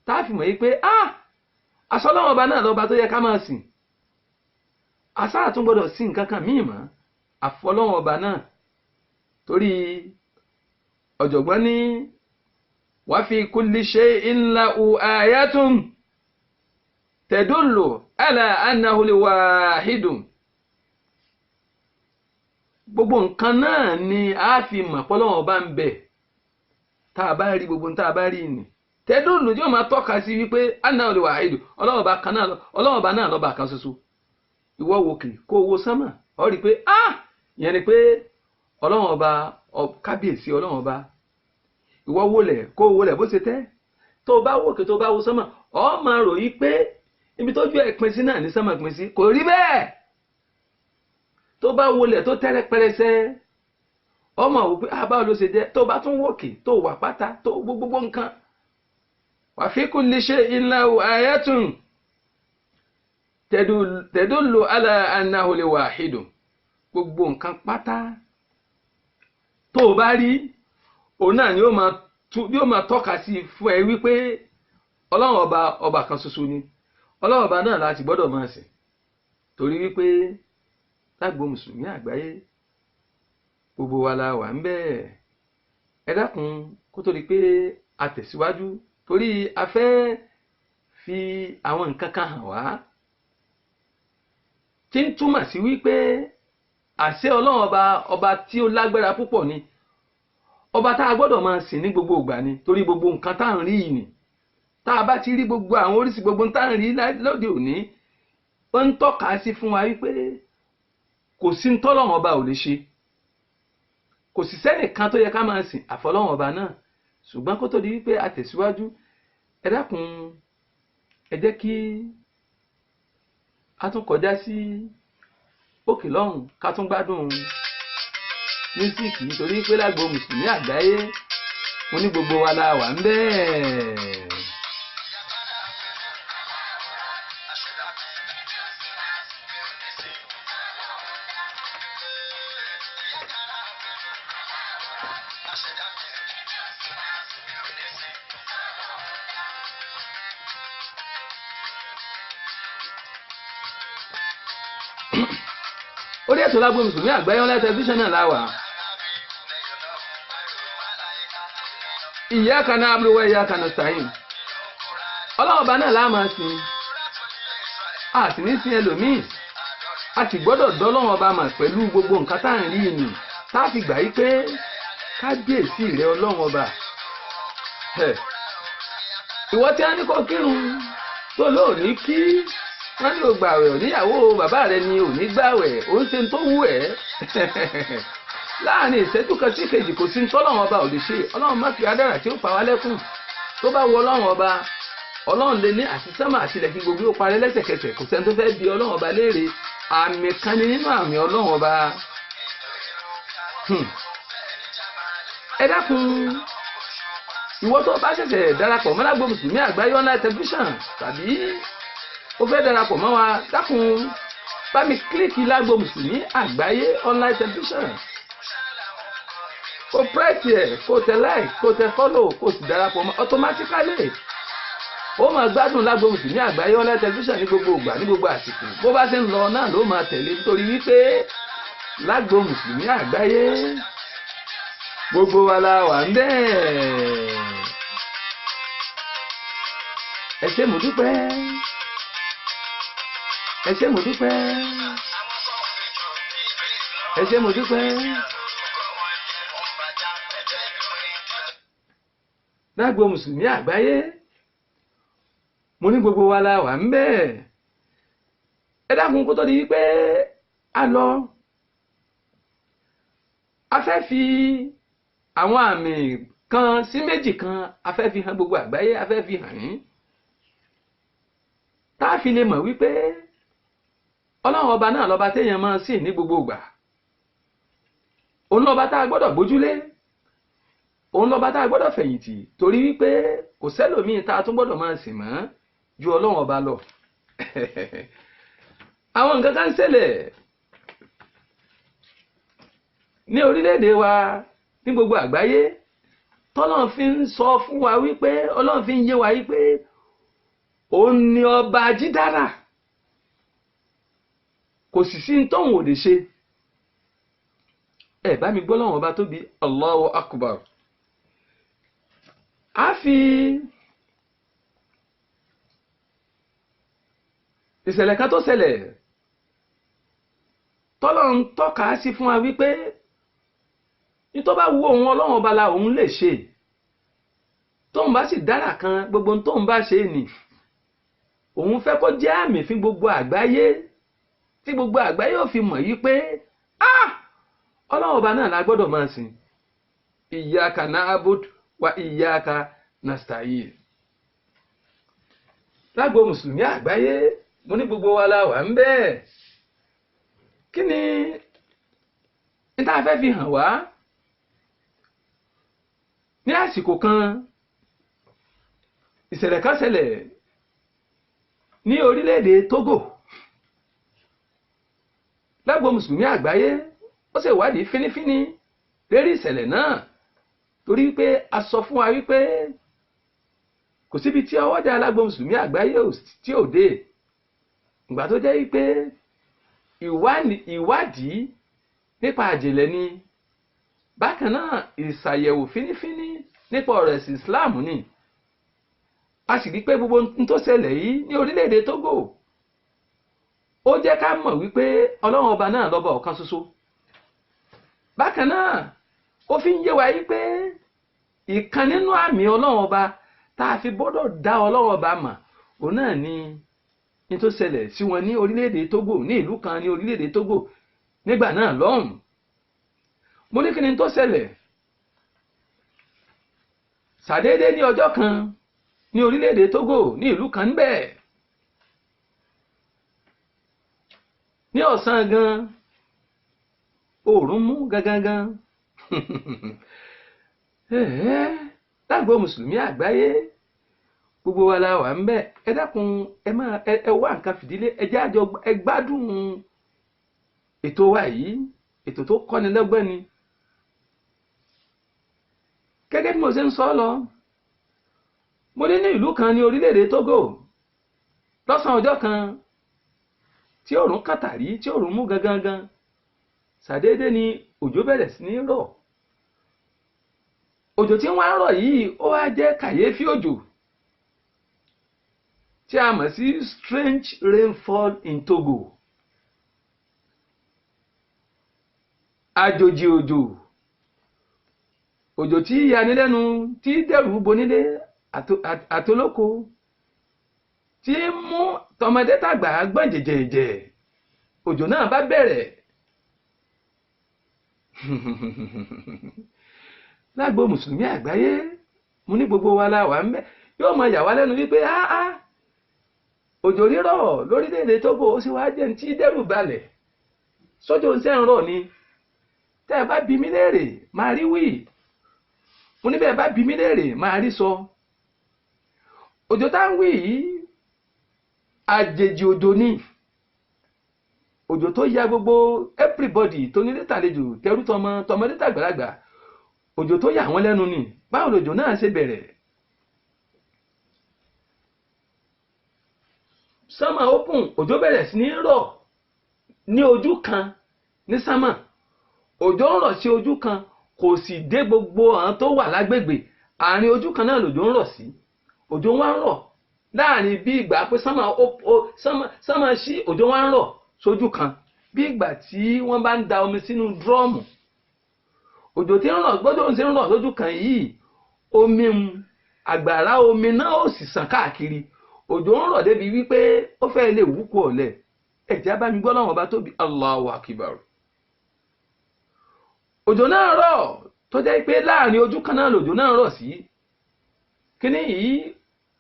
Speaker 3: tá a fi mọ̀ wípé àṣọ ọlọ́run ọba náà lọ́ba tó yẹ ká máa sìn. àṣà àtún gbọ́dọ̀ sí nǹkan kan míì mọ́ àfọlọ́run ọba náà. torí ọ̀jọ̀gbọ́n ní wa fi kulli shay'in lahu ayatun tadullu ala annahu al-wahidu. gbogbo nǹkan náà ni a fi mọ̀ pọ́lọ́wọ́n bá ń bẹ tá a bá rí gbogbo tá a bá rí ni tadullu yóò máa tọ́ka sí wípé annahu al-wahidu ọlọ́wọ́n bá náà lọ́ba kan ṣoṣo. ìwọ wòkè kó owó sánmà ọ rí i pé ìyẹn ni pé ọlọ́wọ́n ọba kábíyèsí ọlọ́wọ́n ọba ìwọ wọlẹ̀ kó wọlẹ̀ bó ṣe tẹ́ tó bá wòkè tó bá wo sánmà ọ máa ròyìn pé ibi tó ju ẹ̀pin sí náà ní sánmà pin sí kò rí bẹ́ẹ̀ tó bá wọlẹ̀ tó tẹ́rẹ́ pẹrẹsẹ ọ máa wò pé báwo ló ṣe jẹ́ tó bá tún wòkè tó wà pátá tó gbogbo nǹkan wa fi kulli shay'in lahu ayatun tadullu ala annahu al-wahidu gbogbo nǹkan pátá tó o bá rí òun náà ni yóò máa tọ́ka sí fún ẹ wípé ọlọ́run ọba kan ṣoṣo ni ọlọ́run ọba náà láti gbọ́dọ̀ máa sìn torí wípé lágbo mùsùlùmí àgbáyé gbogbo wa la wà ń bẹ́ẹ̀. ẹ dákun kó tó di pé a tẹ̀síwájú torí a fẹ́ fi àwọn nǹkan kan hàn wá tí ń túmọ̀ sí wípé àṣẹ ọlọ́run ọba tí ó lágbára púpọ̀ ni ọba tá a gbọ́dọ̀ máa sìn ní gbogbo ìgbà ni torí gbogbo nǹkan tá à ń rí yìí ni tá a bá ti rí gbogbo àwọn oríṣi gbogbo tá à ń rí lóde òní ó ń tọ́ka sí fún wa wípé kò sí ntọ́lọ́run ọba ò lè ṣe kò sì sẹ́nìkan tó yẹ ká máa sìn àfọlọ́run ọba náà ṣùgbọ́n kó tó di wípé a tẹ̀síwájú ẹ dákun ẹ jẹ́ kí a tún kọjá sí òkè lọ́hùn ká tún gbádùn mísíkì nítorí pé lágbo mùsùlùmí àgbáyé mo ní gbogbo wa la wà ń bẹ́ẹ̀. orí ètò lágbo mùsùlùmí àgbáyé online television náà láwà. Iyyaka na'budu wa iyyaka nasta'in. ọlọ́run ọba náà láà máa sìn a sì ní sin ẹlòmíì a sì gbọ́dọ̀ dọ́lọ́run ọba mà pẹ̀lú gbogbo nǹkan tá à ń rí ni tá a fi gbà yí pé kábíyèsí rẹ ọlọ́run ọba. ìwọ tí a ní kó kírun tó lóòní kí wọ́n ní o gbàwẹ̀ òníyàwó bàbá rẹ ni ò ní gbàwẹ̀ ó ń ṣe tó wù ẹ́ láàrin ìṣẹ́jú kan sí kejì kò sí tọ́lọ́run ọba ò lè ṣe ọlọ́run má fi adára tí ó pa wá lẹ́kùn tó bá wọ ọlọ́run ọba ọlọ́run lè ní àṣìṣẹ́mà àṣìlẹ̀ kí gbogbo ó parẹ́ lẹ́sẹ̀kẹsẹ̀ kò sẹ́ni tó fẹ́ bi ọlọ́run ọba léèrè àmì kan ní nínú àmì ọlọ́run ọba. ẹ dákun ìwọ tó bá ṣẹ̀ṣẹ̀ darapọ̀ mọ́ Lágbo Mùsùlùmí Àgbáyé online television tàbí ó fẹ́ darapọ̀ mọ́ wa dákun bá mi kílíkì Lágbo Mùsùlùmí Àgbáyé online television kó pírẹ́sì ẹ̀ kó tẹ like kó tẹ follow kó sì darapọ̀ mọ́ automatically ó máa gbádùn Lágbo Mùsùlùmí Àgbáyé online television ní gbogbo ìgbà ní gbogbo àsìkò bó bá ṣe ń lọ náà ló máa tẹ̀lé nítorí wípé Lágbo Mùsùlùmí Àgbáyé gbogbo wa la wà ń bẹ́ẹ̀. ẹ ṣé mo dúpẹ́ ẹ ṣé mo dúpẹ́ ẹ ṣé mo dúpẹ́. Lágbo Mùsùlùmí Àgbáyé mo ní gbogbo wa la wà ń bẹ́ẹ̀. ẹ dákun kó tó di pé a lọ a fẹ́ fi àwọn àmì kan sí méjì kan a fẹ́ fi hàn gbogbo àgbáyé a fẹ́ fi hàn yín tá a fi lè mọ̀ wípé ọlọ́run ọba náà lọ́ba téèyàn máa sìn ní gbogbo ìgbà òun lọ́ba tá a gbọ́dọ̀ gbójúlé òun lọ́ba tá a gbọ́dọ̀ fẹ̀yìntì torí wípé kò sẹ́lòmíì tá a tún gbọ́dọ̀ máa sìn mọ́ ju ọlọ́run ọba lọ àwọn nǹkan kan ń ṣẹlẹ̀ ní orílẹ̀-èdè wa ní gbogbo àgbáyé tọ́lọ́run fi ń sọ fún wa wípé ọlọ́run fi ń yé wa wípé òun ni ọba jídára kò sì sí tóun ò lè ṣe ẹ bá mi gbọ́ lọ́wọ́n ọba tóbi Allahu Akbar a fi ìṣẹ̀lẹ̀ kan tó ṣẹlẹ̀ tọ́lọ́run tọ́ka sí fún wa wípé ní tó bá wù òun ọlọ́run ọba la òun lè ṣe tóun bá sì dára kan gbogbo tóun bá ṣe nì òun fẹ́ kó jẹ́ àmì fún gbogbo àgbáyé tí gbogbo àgbáyé ò fi mọ̀ yí pé ọlọ́run ọba náà la gbọ́dọ̀ máa sìn iyyaka na'budu wa iyyaka nasta'in lágbo mùsùlùmí àgbáyé mo ní gbogbo wa la wà ń bẹ́ẹ̀ kí ni níta fẹ́ fi hàn wá ní àsìkò kan ìṣẹ̀lẹ̀ kan ṣẹlẹ̀ ní orílẹ̀-èdè Togo lágbo mùsùlùmí àgbáyé ó ṣe ìwádìí fínífíní lérí ìṣẹ̀lẹ̀ náà torí pé a sọ fún wa wípé kò síbi tí ọwọ́jà lágbo mùsùlùmí àgbáyé tí ò dé ìgbà tó jẹ́ wípé ìwádìí nípa àjèlẹ̀ ni bákan náà ìṣàyẹ̀wò fínífíní nípa ọ̀rọ̀ ẹ̀sìn Islam ni a sì rí pé gbogbo ohun tó ṣẹlẹ̀ yìí ní orílẹ̀-èdè Togo ó jẹ́ ká mọ̀ wípé ọlọ́run ọba náà lọ́ba ọ̀kan ṣoṣo bákan náà ó fi ń yé wa yí pé ìkan nínú àmì ọlọ́run ọba tá a fi gbọ́dọ̀ dá ọlọ́run ọba mọ̀ òun náà ni ní tó ṣẹlẹ̀ sí wọn ní orílẹ̀-èdè Togo ní ìlú kan ní orílẹ̀-èdè Togo nígbà náà lọ́hùn mo ní kí ni tó ṣẹlẹ̀ ṣàdédé ní ọjọ́ kan ní orílẹ̀-èdè Togo ní ìlú kan níbẹ̀ ní ọ̀sán gan oòrùn mú gangan lágbo mùsùlùmí àgbáyé gbogbo wa la wà ń bẹ̀ ẹ dákun ẹ wá nǹkan fìdílé ẹ jẹ́ àjọ ẹ gbádùn ètò wa yìí ètò tó kọ́ni lọ́gbọ́n ni gẹ́gẹ́ bí mo ṣe ń sọ lọ mo dé ní ìlú kan ní orílẹ̀-èdè Togo lọ́sàn-án ọjọ́ kan tí òòrùn kàtàrí tí òòrùn mú gangan ṣàdédé ni òjò bẹ̀rẹ̀ sí ní rọ̀ òjò tí wọ́n á rọ̀ yìí ó wá jẹ́ kàyéfì òjò tí a mọ̀ sí strange rainfall in Togo àjòjì òjò tí yanilẹ́nu tí dẹ́rù bonílé àtolóko tí mú tọmọdé tàgbà gbọ́n jẹ̀jẹ̀jẹ̀ òjò náà bá bẹ̀rẹ̀ lágbo mùsùlùmí àgbáyé mo ní gbogbo wa la wà ń bẹ̀ yóò mọ yà wá lẹ́nu wípé òjò rírọ̀ lórílẹ̀-èdè Togo ó sì wá jẹ́ ní tí dẹ́rù balẹ̀ sójò ń sẹ́ ń rọ̀ ni tẹ́ ẹ bá bi mí léèrè máa rí wí mo ní bẹ́ẹ̀ bá bi mí léèrè máa rí sọ òjò tá ń wí yìí àjèjì òjò ni òjò tó ya gbogbo everybody tó nílé tàlejò tẹrú tọmọdé tàgbàlagbà òjò tó yà wọ́n lẹ́nu ni báwo lòjò náà ṣe bẹ̀rẹ̀ sánmà open òjò bẹ̀rẹ̀ sí ní rọ̀ ní ojú kan ní sánmà òjò ń rọ̀ sí ojú kan kò sì dé gbogbo àwọn tó wà lágbègbè àárín ojú kan náà lòjò ń rọ̀ sí òjò wá ń rọ̀ láàrin bí ìgbà pé sánmà sí òjò wá ń rọ̀ sójú kan bí ìgbà tí wọ́n bá ń da omi sínú dúrọ́ọ̀mù òjò tí ń rọ̀ gbọ́dọ̀ ń ṣe ń rọ̀ sójú kan yìí omi àgbàrá omi náà ó sì sàn káàkiri òjò ń rọ̀ débi wípé ó fẹ́ lè wúkú ọ̀lẹ ẹ̀jẹ̀ bá mi gbọ́ lọ́wọ́ bá tóbi Allahu Akbar òjò náà rọ̀ tó jẹ́ pé láàrin ojú kan náà lòjò náà rọ̀ sí kíní yìí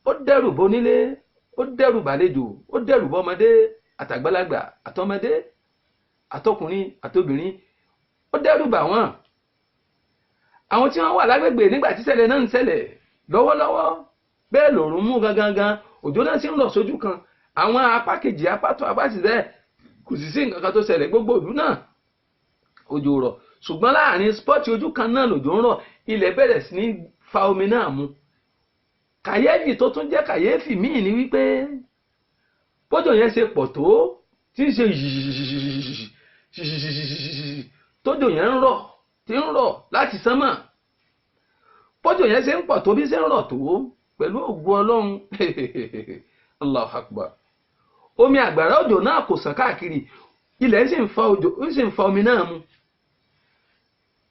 Speaker 3: ó dẹ́rù bonílé ó dẹ́rù bàlejò ó dẹ́rù bọ́mọdé àtàgbàlagbà àtọmọdé àtọkùnrin àtobìnrin ó dẹ́rù bà wọ́n. àwọn tí wọ́n wà lágbègbè nígbà tí ìṣẹ̀lẹ̀ náà ń ṣẹlẹ̀ lọ́wọ́lọ́wọ́ bẹ́ẹ̀ lòrùn mú gangan òjò náà sì ń lọ sójú kan àwọn apá kejì apá tó apá sì bẹ́ẹ̀ kò sì sí nǹkan kan tó ṣẹlẹ̀ gbogbo ìlú náà òjò rọ̀ ṣùgbọ́n láàrin spọ́ọ̀tì ojú kan náà lòjò ń rọ̀ ilẹ̀ bẹ̀rẹ̀ sí ní fa omi náà mu. kàyéfì tó tún jẹ́ kàyéfì míì ni wípé bójò yẹn ṣe pọ̀ tó tí ń ṣe tójò yẹn ń rọ̀ tí ń rọ̀ láti sánmà bójò yẹn ṣe ń pọ̀ tó bí ṣe ń rọ̀ tó pẹ̀lú ògo Ọlọ́run Allahu Akbar omi àgbàrá òjò náà kò sàn káàkiri ilẹ̀ sì ń fa omi náà mu.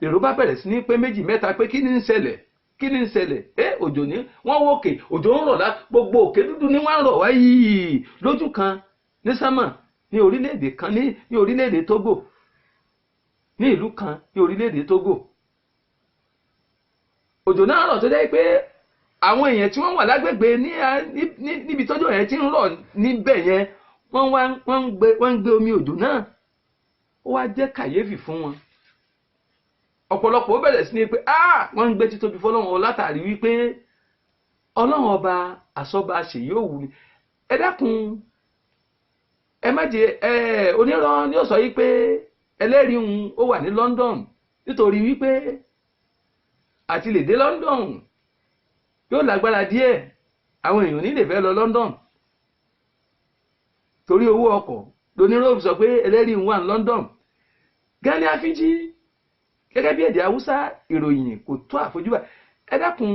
Speaker 3: èrò bá bẹ̀rẹ̀ sí ní pé méjì mẹ́ta pé kí ni ń ṣẹlẹ̀ òjò ní wọ́n wòkè òjò ń rọ̀ lá gbogbo òkè dúdú ní wọ́n ń rọ̀ wá yìí lójú kan ní sámà ní orílẹ̀-èdè kan ní orílẹ̀-èdè Togo ní ìlú kan ní orílẹ̀-èdè Togo. òjò náà rọ̀ tó jẹ́ pé àwọn èèyàn tí wọ́n wà lágbègbè níbi tójò yẹn ti ń rọ̀ níbẹ̀ yẹn wọ́n ń gbé omi òjò náà ó wá jẹ́ kàyéfì fún wọn. ọ̀pọ̀lọpọ̀ ó bẹ̀rẹ̀ sí ní pé wọ́n ń gbé títóbi fọlọ́run látàrí wípé ọlọ́run ọba àsọba ṣèyí òwú ni. ẹ dákun ẹ má jẹ onírọ́ ni ó sọ yìí pé ẹlẹ́rìí òun ó wà ní London nítorí wípé àti lè dé London yóò lágbára díẹ̀ àwọn èèyàn ní lè fẹ́ lọ London torí owó ọkọ̀ lónírọ́ sọ pé ẹlẹ́rìí òun wà ní London. Gani Afiji gẹ́gẹ́ bí èdè Haúsá ìròyìn kò tó àfojúbà. ẹ dákun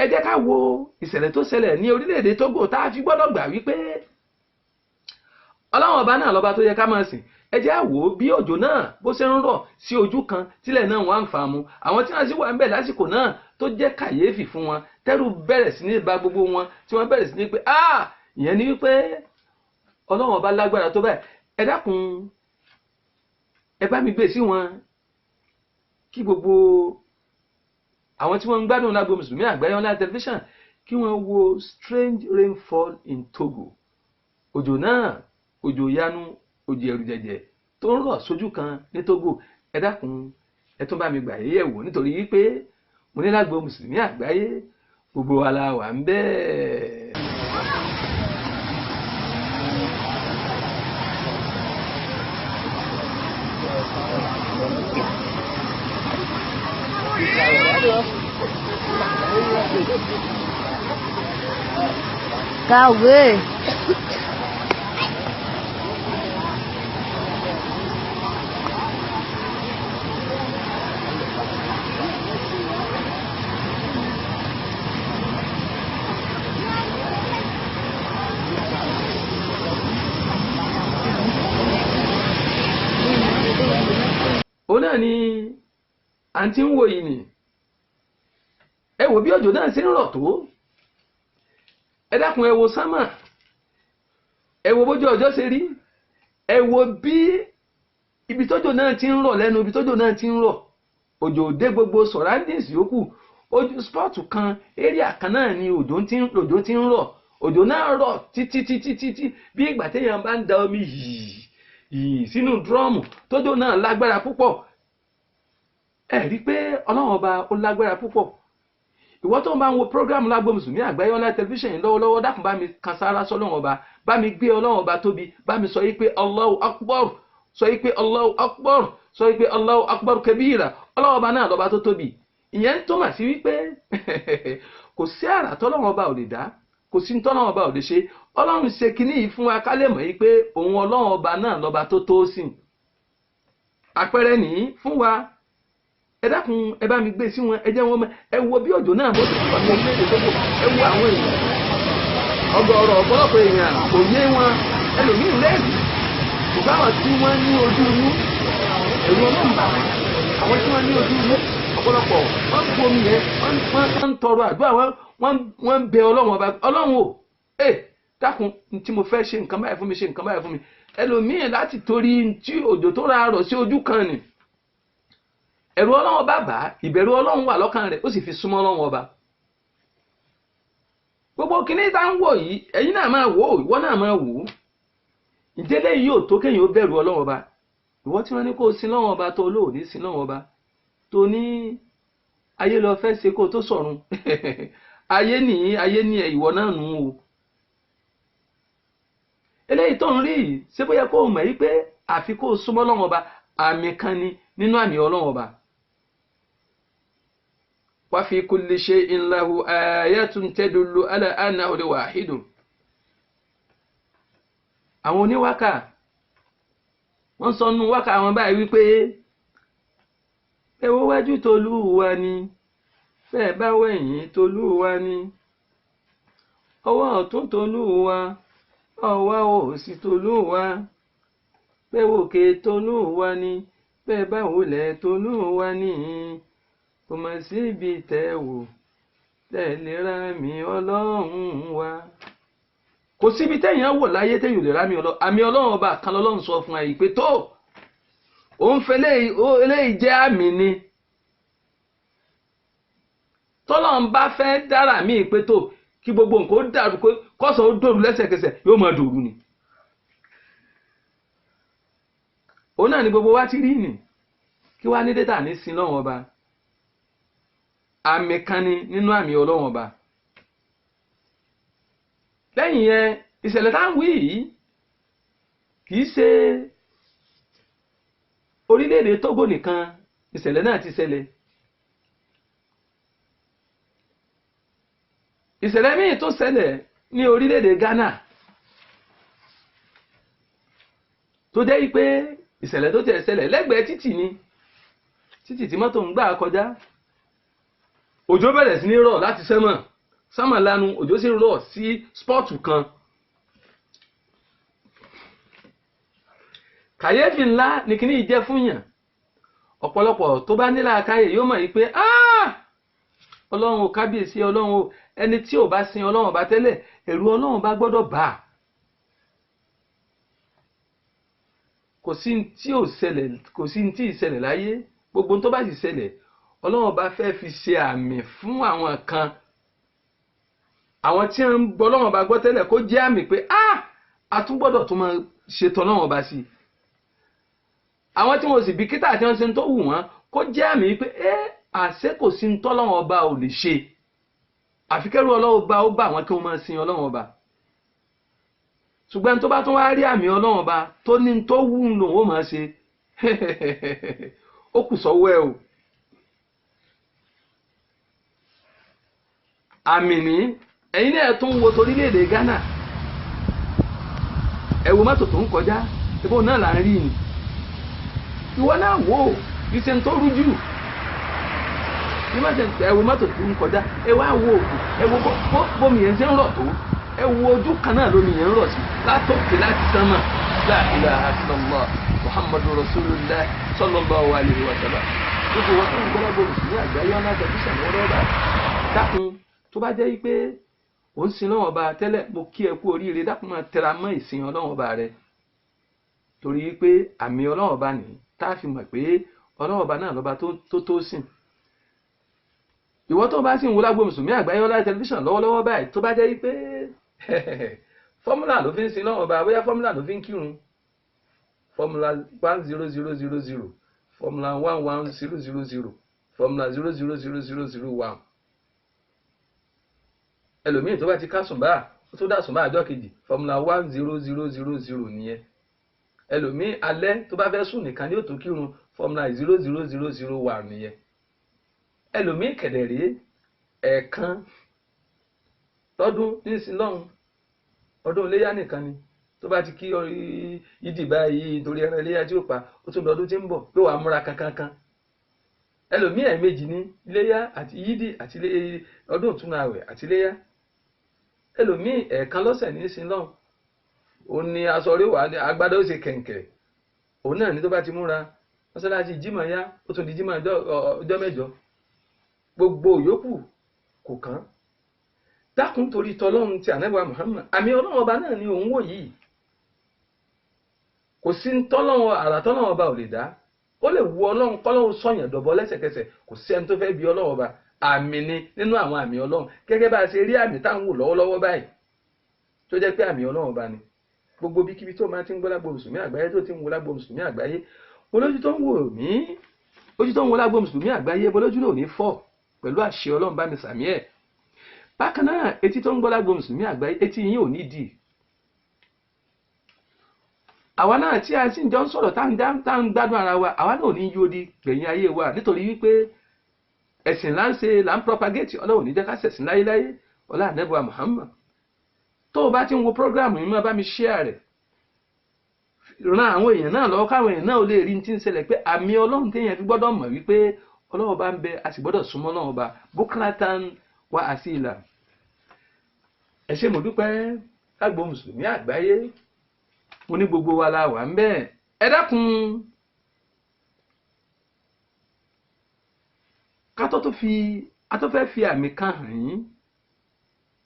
Speaker 3: ẹ jẹ́ ká wo ìṣẹ̀lẹ̀ tó ṣẹlẹ̀ ní orílẹ̀-èdè Togo tá a fi gbọ́dọ̀ gbà wípé Ọlọ́run ọba náà lọ́ba tó yẹ ká máa sìn. ẹ jẹ́ á wò ó bí òjò náà bó ṣe ń rọ̀ sí ojú kan tílẹ̀ náà wà ń fà mu. àwọn tí wọ́n sì wà ń bẹ̀ lásìkò náà tó jẹ́ kàyéfì fún wọn tẹ́rù bẹ̀rẹ̀ sí ní ba gbogbo wọn tí wọ́n bẹ̀rẹ̀ sí ní pé ìyẹn ni wípé Ọlọ́run ọba lágbára tó báyìí. ẹ dákun ẹ bá mi gbé sí wọn kí gbogbo àwọn tí wọ́n ń gbádùn lágbo mùsùlùmí àgbáyé online television kí wọ́n wo strange rainfall in Togo. òjò náà òjò yanu òjò ẹ̀rù jẹ̀jẹ̀ tó ń rọ̀ sójú kan ní Togo. ẹ dákun ẹ tún bá mi gbà yẹ̀ wò nítorí wípé mo ní lágbo mùsùlùmí àgbáyé gbogbo wa la wà ń bẹ́ẹ̀.
Speaker 2: Kàwé.
Speaker 3: òun náà ni àǹtí ń wò yìí ni ẹ wò bí òjò náà ṣe ń rọ̀ tó. ẹ dákun ẹ wo sánmà ẹ wo bójú ọjọ́ ṣe rí ẹ wo bí ibi tójò náà ti ń rọ̀ lẹ́nu ibi tójò náà ti ń rọ̀ òjò dé gbogbo surroundings yòókù ojú spọ́ọ̀tù kan area kan náà ni òjò ti ń rọ̀ òjò náà rọ̀ títí bí ìgbà téèyàn bá ń da omi yìí sínú dúrọ́ọ̀mù tójò náà lágbára púpọ̀. ẹ rí i pé Ọlọ́run ọba ó lágbára púpọ̀. ìwọ tó ń bá ń wo program lágbo mùsùlùmí àgbáyé online television yìí lọ́wọ́lọ́wọ́ dákun bá mi kan sára sọ́lọ́run ọba bá mi gbé Ọlọ́run ọba tóbi bá mi sọ yìí pé Allahu Akbar sọ yìí pé Allahu Akbar sọ yìí pé Allahu Akbar kabira Ọlọ́run ọba náà lọ́ba tó tóbi. ìyẹn ń túmọ̀ sí wípé kò sí àrà tọ́lọ́run ọba ò lè dá kò sí tọ́lọ́run ọba ò lè ṣe. Ọlọ́run ṣe kinní yìí fún wa ká lè mọ̀ yìí pé òun Ọlọ́run ọba náà lọ́ba tó tó sìn. àpẹẹrẹ nìyí fún wa. ẹ dákun ẹ bá mi gbé sí wọn ẹ jẹ́ wọn ẹ wo bí òjò náà bó ti pọ̀ ní orílẹ̀-èdè Togo ẹ wo àwọn èèyàn ọ̀gọ̀ọ̀rọ̀ ọ̀pọ̀lọpọ̀ èèyàn kò yé wọn ẹlòmíín lẹ́rìí kò bá wọn tí wọ́n ní ojú inú èrò ọlọ́mùbá àwọn tí wọ́n ní ojú inú ọ̀pọ̀lọpọ̀ wọ́n bu omi yẹn wọ́n ń tọrọ àdúrà wọ́n ń bẹ Ọlọ́run ọba Ọlọ́run o dákun tí mo fẹ́ ṣe nǹkan báyìí fún mi ṣe nǹkan báyìí fún mi ẹlòmíín láti torí tí òjò tó ra rọ̀ sí ojú kan ni ẹ̀rù Ọlọ́run bàbá ìbẹ̀rù Ọlọ́run wà lọ́kàn rẹ̀ ó sì fi súnmọ́ Ọlọ́run ọba. gbogbo kìíní tá ń wò yìí ẹ̀yin náà máa wò ó ìwọ náà máa wò ó ìdílé yìí ò tó kéèyàn ó bẹ̀rù Ọlọ́run Ọba ìwọ tí wọ́n ní kó sin Ọlọ́run Ọba tó lóòní sin Ọlọ́run Ọba tó ní ayé lọ fẹ́ ṣe kó tó sọ̀run ayé ní ìwọ náà nù o eléyìí tó ń rí yìí ṣé bóyá kó mọ̀ yí pé àfi kó súnmọ́ Ọlọ́run Ọba àmì kan ni nínú àmì Ọlọ́run Ọba wa fi kulli shay'in lahu ayatun tadullu ala annahu al-wahid. Àwọn oníwákà wọ́n sọ nínú wákà àwọn báyìí wípé ẹ wo wájú t'Olúwa ni bẹ́ẹ̀ bá wẹ̀yìn t'Olúwa ni ọwọ́ ọ̀tún t'Olúwa ọwọ́ òsì t'Olúwa bẹ́ẹ̀ wòkè t'Olúwa ni bẹ́ẹ̀ bá wòlẹ̀ t'Olúwa ni kò mà síbi tẹ́ wò tẹ̀lé ra mi Ọlọ́run wa. Kò síbi tẹ́yìn wò láyé tẹ́yìn lè ra mi Ọlọ́run àmì Ọlọ́run Ọba kan lọ́lọ́run sọ fún ẹ pé tó òun fẹ́ eléyìí jẹ́ àmì ni tọ́lọ́run bá fẹ́ dára mí pé tó kí gbogbo nǹkan ó dàrú kọ́sàn ó dòrú lẹ́sẹ̀kẹsẹ̀ yóò máa dòrú ni. òun náà ni gbogbo wa ti rí ni kí wá ní dẹ́tà ní sin Ọlọ́run Ọba àmì kan ni nínú àmì Ọlọ́run Ọba. Lẹ́yìn yẹn ìṣẹ̀lẹ̀ tá ń wí yìí kìí ṣe orílẹ̀-èdè Togo nìkan ìṣẹ̀lẹ̀ náà ti ṣẹlẹ̀. ìṣẹ̀lẹ̀ míì tó ṣẹlẹ̀ ní orílẹ̀-èdè Ghana tó jẹ́ pé ìṣẹ̀lẹ̀ tó tẹ̀ ṣẹlẹ̀ lẹ́gbẹ̀ẹ́ títì ni títì tí mọ́tò ń gbà kọjá òjò bẹ̀rẹ̀ sí ní rọ̀ láti sánmà lanu òjò sì rọ̀ sí spọ́ọ̀tù kan. kàyéfì ńlá ni kíní jẹ́ fún yàn ọ̀pọ̀lọpọ̀ tó bá ní làákàyè yóò mọ̀ pé Ọlọ́run ò kábíyèsí Ọlọ́run ò ẹni tí ò bá sin Ọlọ́run bá tẹ́lẹ̀ ẹ̀rù Ọlọ́run bá gbọ́dọ̀ bà á. kò sí tí ì ṣẹlẹ̀ láyé gbogbo tó bá sì ṣẹlẹ̀ Ọlọ́run bá fẹ́ fi ṣe àmì fún àwọn kan àwọn tí ń gbọ́ Ọlọ́run bá gbọ́ tẹ́lẹ̀ kó jẹ́ àmì pé a tún gbọ́dọ̀ tún máa ṣètò Ọlọ́run bá sí i. àwọn tí wọn sì bìkítà tí wọ́n ṣe ń tó wù wọ́n kó jẹ́ àmì pé àṣẹ kò sí ń tọ́lọ́run ọba ò lè ṣe àfi kẹ́rù Ọlọ́run ọba ó bá àwọn kí wọ́n máa sin Ọlọ́run ọba. ṣùgbọ́n tó bá tún wá rí àmì Ọlọ́run ọba tó ní tó wù ń lòun ó máa ṣe ó kù sọ́wọ́ ẹ o. àmì ní ẹ̀yin náà tún wo torílẹ̀-èdè Ghana ẹ wo mọ́tò tó ń kọjá ìbò náà là ń rí ni ìwọ náà wò ó ìṣe tó rújú ẹ wo mọ́tò tó ń kọjá ẹ wá wo ẹ wo bómi yẹn ṣe ń rọ̀ tó ẹ wo ojú kan náà lómi yẹn ń rọ̀ sí látòkè láti sánmà la ilaha illallah Muhammadu Rasulullah sallallahu alaihi wa sallam gbogbo wọn tó ń gbọ́dọ̀ bọ̀ sí àgbáyé ọ̀nà tẹ̀síṣàn lọ́wọ́ bá dákun tó bá jẹ́ pé ò ń sin Ọlọ́run Ọba tẹ́lẹ̀ mo kí ẹ kú oríire dákun máa tẹra mọ́ ìsìn Ọlọ́run Ọba rẹ torí pé àmì Ọlọ́run Ọba nìyí tá a fi mọ̀ pé Ọlọ́run Ọba náà lọ́ba tó sìn. ìwọ tó bá sì ń wo lágbo mùsùlùmí àgbáyé ọlá tẹlifíṣàn lọ́wọ́lọ́wọ́ báyìí tó bá jẹ́ pé fọ́múlà ló fi ń sin Ọlọ́run Ọba bóyá fọ́múlà ló fi ń kírun fọ́múlà 10000 fọ́múlà 11000 fọ́múlà 00001. ẹlòmíì tó bá ti ká sùnbà ó tó dá sùnbà àjọ kejì fọ́múlà 10000 nìyẹn. ẹlòmíì alẹ́ tó bá fẹ́ sùn nìkan ní òtún kírun fọ́múlà 00001 nìyẹn. ẹlòmíì kẹ̀dẹ̀rẹ́ ẹ̀ẹ̀kan lọ́dún nísìn lọ́hùn ọdún iléyà nìkan ni tó bá ti kí ìdì báyìí torí ẹran iléyà tí ó pa ó tún lọ́dún tí ń bọ̀ pé wàá múra kankan. ẹlòmíì ẹ̀ẹ̀mejì ní iléyà àti yídì àti ọdún ìtúnu àwẹ̀ àti iléyà. ẹlòmíì ẹ̀ẹ̀kan lọ́sẹ̀ nísìn lọ́hùn òun ni aṣọ orí wà ní agbádá ó ṣe kẹ̀ǹkẹ̀ òun náà ní tó bá ti múra mọ́sálásí jímọ̀ yá ó tún di jímọ̀ ọjọ́ mẹ́jọ gbogbo yòókù kò kàn. dákun torí tọlọ́run ti ànábì Muhammad àmì Ọlọ́run Ọba náà ni òun wò yìí kò sí tọ́lọ́run àrà tọ́lọ́run Ọba ò lè dá ó lè wu Ọlọ́run kọ́lọ́run sọ̀yàn dọ̀bọ lẹ́sẹ̀kẹsẹ̀ kò sí ẹni tó fẹ́ bí Ọlọ́run Ọba àmì ni nínú àwọn àmì Ọlọ́run gẹ́gẹ́ bá a ṣe rí àmì táwọn wò lọ́wọ́lọ́wọ́ báyìí tó jẹ́ pé àmì Ọlọ́run Ọba ni gbogbo bíkíbi tó máa ti ń gbọ́ lágbo mùsùlùmí àgbáyé tó ti ń wo lágbo mùsùlùmí àgbáyé olójú tó ń wò mí ojú tó ń wo lágbo mùsùlùmí àgbáyé bolójú náà ò ní fọ́ pẹ̀lú àṣẹ Ọlọ́run bá mi sàmí ẹ̀. bákan náà etí tó ń gbọ́ lágbo mùsùlùmí àgbáyé etí yín ò ní dì. àwa náà tí a sì ń jọ ń sọ̀rọ̀ tá ń gbádùn ara wa àwa náà ò ní yóò di gbẹ̀yìn ayé wa nítorí wípé ẹ̀sìn là ń ṣe là ń propagate Ọlọ́run ní jẹ́ ká ṣẹ̀sìn láyéláyé ọlá ànábì wa Muhammad. tó o bá ti ń wo program yìí máa bá mi share rẹ̀ ran àwọn èèyàn náà lọ́wọ́ káwọn èèyàn náà ò lè rí ní tí ń ṣẹlẹ̀ pé àmì Ọlọ́run téèyàn fi gbọ́dọ̀ mọ̀ wípé Ọlọ́run bá ń bẹ a sì gbọ́dọ̀ súnmọ́ Ọlọ́run bá bukratan wa asila. ẹ ṣé mo dúpẹ́ lágbo mùsùlùmí àgbáyé mo ní gbogbo wa la wà ń bẹ́ẹ̀ ẹ dákun ká tó fẹ́ fi àmì kan hàn yín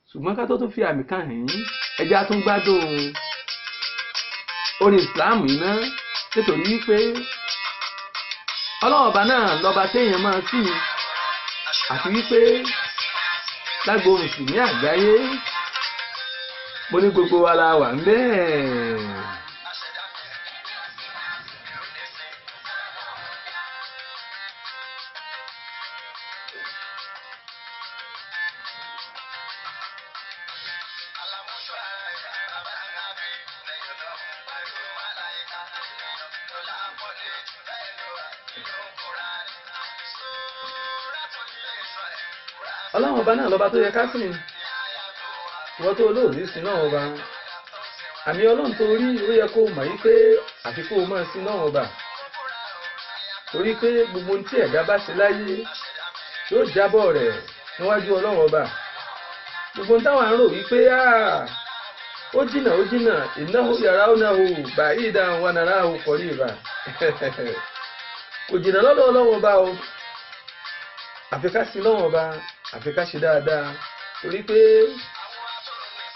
Speaker 3: ṣùgbọ́n ká tó fi àmì kan hàn yín ẹja tún gbádùn orin Islam yìí ná nítorí wípé Ọlọ́run ọba náà lọ́ba téèyàn máa sìn àti wípé lágbo mùsùlùmí àgbáyé mo ní gbogbo wa la wà ń bẹ́ẹ̀. Ọlọ́run ọba náà lọ́ba tó yẹ ká sìn wọ́n tó olóòní sí náà ọba àmì Ọlọ́run tó rí ó yẹ kó mọ̀ yí pé àfi kó o máa sí náà ọba torí pé gbogbo ohun tí ẹ̀dá bá ṣe láyé yóò jábọ̀ rẹ̀ níwájú Ọlọ́run ọba gbogbo ohun táwọn àrò wípé ó jìnà innahu yarawnahu ba'idan wa narahu qariba kò jìnà lọ́dọ̀ Ọlọ́run ọba o àfi ká sí Ọlọ́run ọba àfi ká ṣe dáadáa torí pé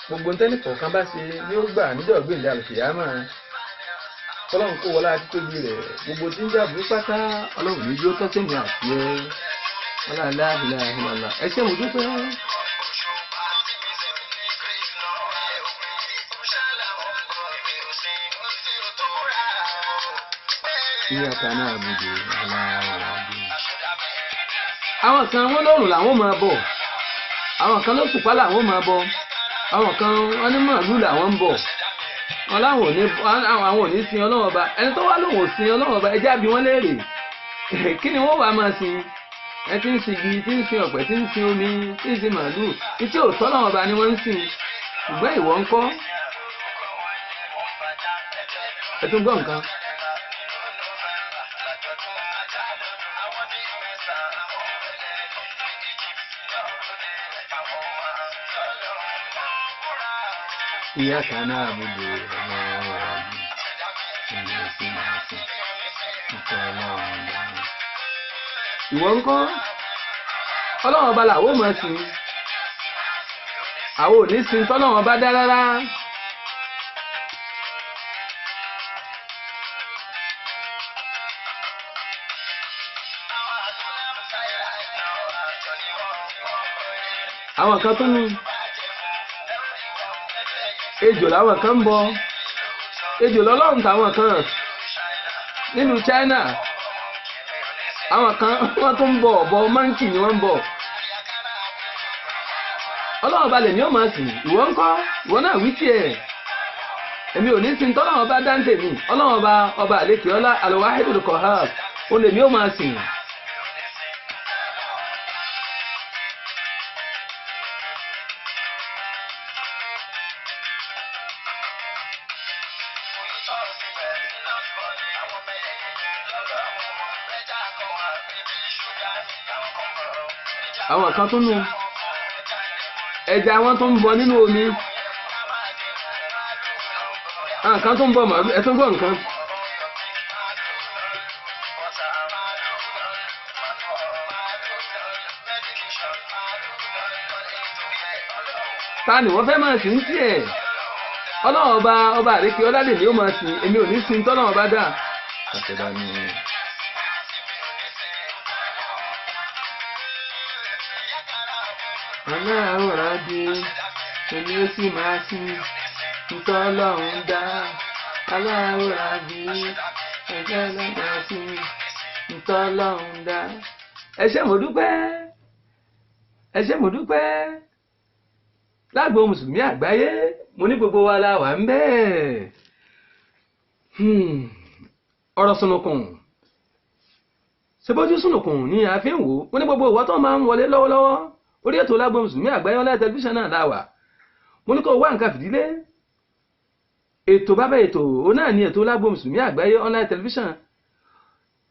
Speaker 3: gbogbo ntẹ́nì kọ̀ọ̀kan bá ṣe ni ó gbà níjọ́ gbèǹde àlùkìyámà Ọlọ́run kó wọlá títóbi rẹ̀ gbogbo tí ń jàbú pátá Ọlọ́run ní yóò tọ́sí ní àti ẹ wọlá aláhìláhìlá ẹ ṣé mo dúpẹ́. ìyàtà náà bùdó aláàbí. àwọn kan wọ́n lọ́rùn làwọn máa bọ̀ àwọn kan lóṣùpá làwọn máa bọ̀ àwọn kan wọ́n ní màálù làwọn ń bọ̀ wọn láwọn ò ní sin Ọlọ́run ọba ẹni tó wá lòun ò sin Ọlọ́run ọba ẹjẹ́ àbí wọ́n léèrè kí ni wọ́n wàá máa sin ẹ ti ń sin igi tí ń sin ọ̀pẹ tí ń sin omi tí ń sin màálù tí ò tọ́ Ọlọ́run ọba ni wọ́n ń sìn ṣùgbọ́n ìwọ ń kọ́ ẹ tún gbọ́ nǹkan. إياك نعبد ìwọ ńkọ́ Ọlọ́run ọba làwọn máa sìn àwọn ò ní sin tọ́lọ́run ọba dá rárá. àwọn kan tó ní ejò làwọn kan ń bọ ejò lọ́lọ́run táwọn kan nínú China àwọn kan wọ́n tún ń bọ ọ̀bọ mánkì ni wọ́n ń bọ Ọlọ́run balẹ̀ ni ó máa sìn ìwọ ńkọ́ ìwọ náà wí tiẹ̀ èmi ò ní sin tọ́lọ́run ọba dáńtè mi Ọlọ́run ọba àlekè ọlá al-Wahidul Qahhar ó lè ní ó máa sìn. àwọn kan tún nù ẹja wọn tún ń bọ nínú omi àwọn kan tún ń bọ màálù ẹ tún gbọ́ nǹkan. ta ni wọ́n fẹ́ máa sìn ń tiẹ̀ Ọlọ́run ọba àrékè ọládè ni ó máa sìn èmi ò ní sin tọ́lọ́run ọba dà. aláàárọ̀ adé èmi ó sì máa sìn ntọ́lọ́hún dá aláwòrán bí ẹgbẹ́ lọ́dọ̀ sí ntọ́lọ́hún dá. ẹ ṣé mo dúpẹ́ ẹ ṣé mo dúpẹ́ lágbo mùsùlùmí àgbáyé mo ní gbogbo wa la wà ń bẹ́ẹ̀. ọ̀rọ̀ sunukun ṣebójú sunukun ni a fi ń wò mo ní gbogbo ìwọ tó máa ń wọlé lọ́wọ́lọ́wọ́ orí ètò lágbo mùsùlùmí àgbáyé online tẹlifíṣàn náà láwà mo ní kó wá nǹkan fìdílé ètò bàbá ètò òun náà ni ètò lágbo mùsùlùmí àgbáyé online tẹlifíṣàn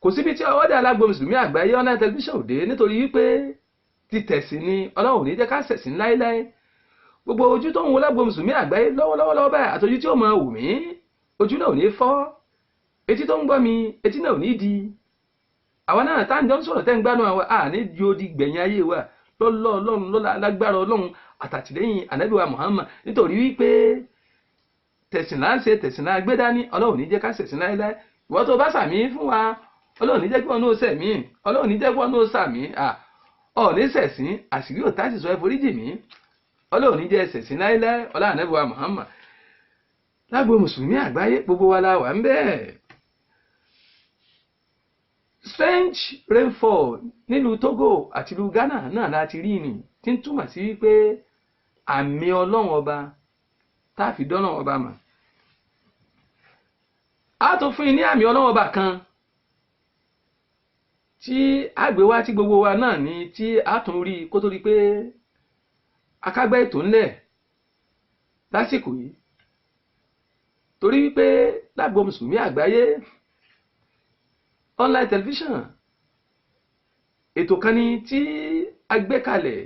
Speaker 3: kò síbi tí ọwọ́ dà lágbo mùsùlùmí àgbáyé online tẹlifíṣàn òde nítorí wípé ti tẹ̀sìn ni Ọlọ́run ò ní jẹ́ ká ṣẹ̀sìn láéláé gbogbo ojú tó ń wo lágbo mùsùlùmí àgbáyé lọ́wọ́lọ́wọ́ báyìí àtọ́jú tí ó máa wù mí ojú náà ò ní fọ́ etí tó ń gbọ́ mi etí náà ò ní di àwa náà tá à ń jọ ń sọ̀rọ̀ tẹ́ ń gbádùn àwọn àní di odi gbẹ̀yìn ayé wa lọ́lọ́ Ọlọ́run lọ́la lágbára Ọlọ́run àtàtìlẹ́yìn ànábì wa Muhammad nítorí wípé tẹ̀sìn là ń ṣe tẹ̀sìn là gbé dání Ọlọ́run ní jẹ́ ká ṣẹ̀sìn láéláé ìwọ tó bá sàmí fún wa Ọlọ́run ní jẹ́ kí wọn náà sẹ̀mí Ọlọ́run ní jẹ́ kí wọn náà sàmí ọ̀ọ́ní ṣẹ̀sìn àṣírí ò táṣì sọ ẹ foríjì mí Ọlọ́run ní jẹ́ ṣẹ̀sìn láéláé ọlá ànábì wa Muhammad lágbo mùsùlùmí àgbáyé gbogbo wa la wà ń bẹ́ẹ̀. Strange rainfall nílùú Togo àti ìlú Ghana náà láti rí ni tí ń túmọ̀ sí wípé àmì Ọlọ́run ọba tá a fi dọ́nà ọba mà á tó fún yín ní àmì Ọlọ́run ọba kan tí a gbé wá tí gbogbo wa náà ni tí a tún rí kó tó rí pé akágbẹ́ ètò ńlẹ̀ lásìkò yìí torí wípé lágbo mùsùlùmí àgbáyé online television ètò kan ni tí a gbé kalẹ̀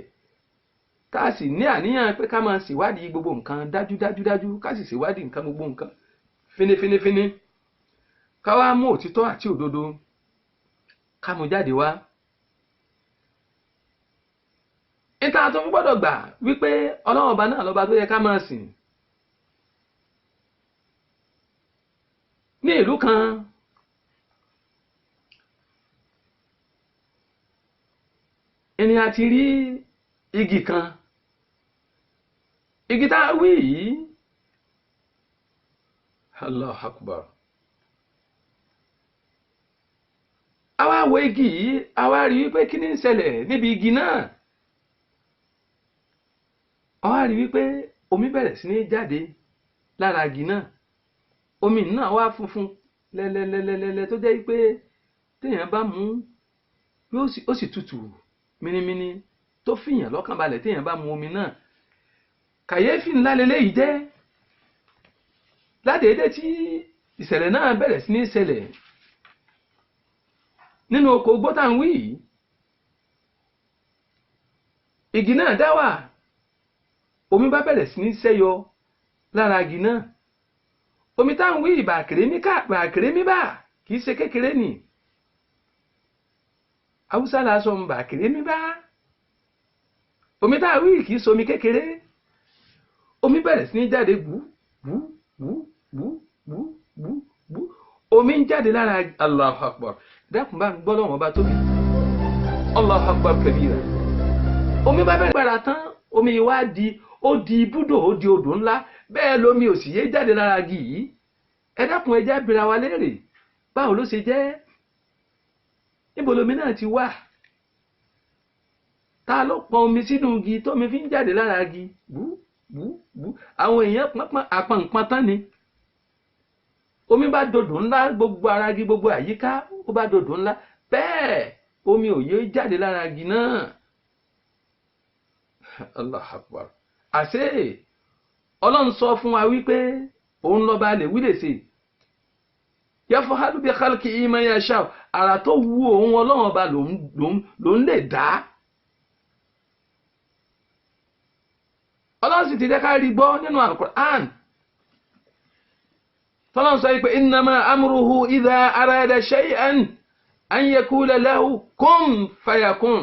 Speaker 3: tá a sì ní àníyàn pé ká máa ṣèwádìí gbogbo nǹkan dájú ká sì ṣèwádìí nǹkan gbogbo nǹkan fínífíní ká wá mú òtítọ́ àti òdodo ká mú jáde wá. ìta tó ń gbọ́dọ̀ gbà wípé Ọlọ́run ọba náà lọ́ba tó yẹ ká máa sìn. ní ìlú kan ẹni a ti rí igi kan igi tá a wí yìí Allahu Akbar àwa wo igi yìí àwa rí wípé kí ni ń ṣẹlẹ̀ níbi igi náà àwa rí wípé omi bẹ̀rẹ̀ sí ní jáde lára igi náà omi náà wá funfun lẹ́lẹ́lẹ́lẹ́lẹ́ tó jẹ́ pé téèyàn bá mu ó sì tutù minimini tó fìyàn lọ́kàn balẹ̀ téèyàn bá mu omi náà kàyéfì ńlá leléyìí jẹ́ ládèédé tí ìṣẹ̀lẹ̀ náà bẹ̀rẹ̀ sí ní ṣẹlẹ̀ nínú oko gbọ́tàwí igi náà dá wà omi bá bẹ̀rẹ̀ sí ní ṣẹ́yọ lára igi náà omi tá ń wí bàkèrè mi bá kìí ṣe kékeré ni Haúsá la sọ bàkèrè mi bá omi tá wí kìí ṣe omi kékeré omi bẹ̀rẹ̀ sí ní jáde gbú omi ń jáde lára Allahu Akbar dákun bá ń gbọ́ lọ́wọ́ bá tóbi Allahu Akbar kabira omi bá bẹ̀rẹ̀ gbára tán omi wá ó di ibùdó ó di odò ńlá bẹ́ẹ̀ lómi ò sì yé jáde lára igi yìí ẹ dákun ẹjẹ́ bira wa léèrè báwo ló ṣe jẹ́ níbo lomi náà ti wà ta ló pọn omi sínú igi tómi fi ń jáde lára igi àwọn èèyàn àpọ̀npọ̀n tán ni omi bá dodò ńlá gbogbo ara igi gbogbo àyíká ó bá dodò ńlá bẹ́ẹ̀ omi ò yé jáde lára igi náà Allahu Akbar àṣé Ọlọ́run sọ fún wa wípé òun lọ́ba lè wí lè ṣe yafahalu bi khalqihi ma yasha ara tó wù òun Ọlọ́run ọba lòun lè dá Ọlọ́run sì ti jẹ́ ká rí gbọ́ nínú Al-Qur'an tọ́lọ́run sọ pé innama amruhu idha arada shay'an an yaqula lahu kun fayakun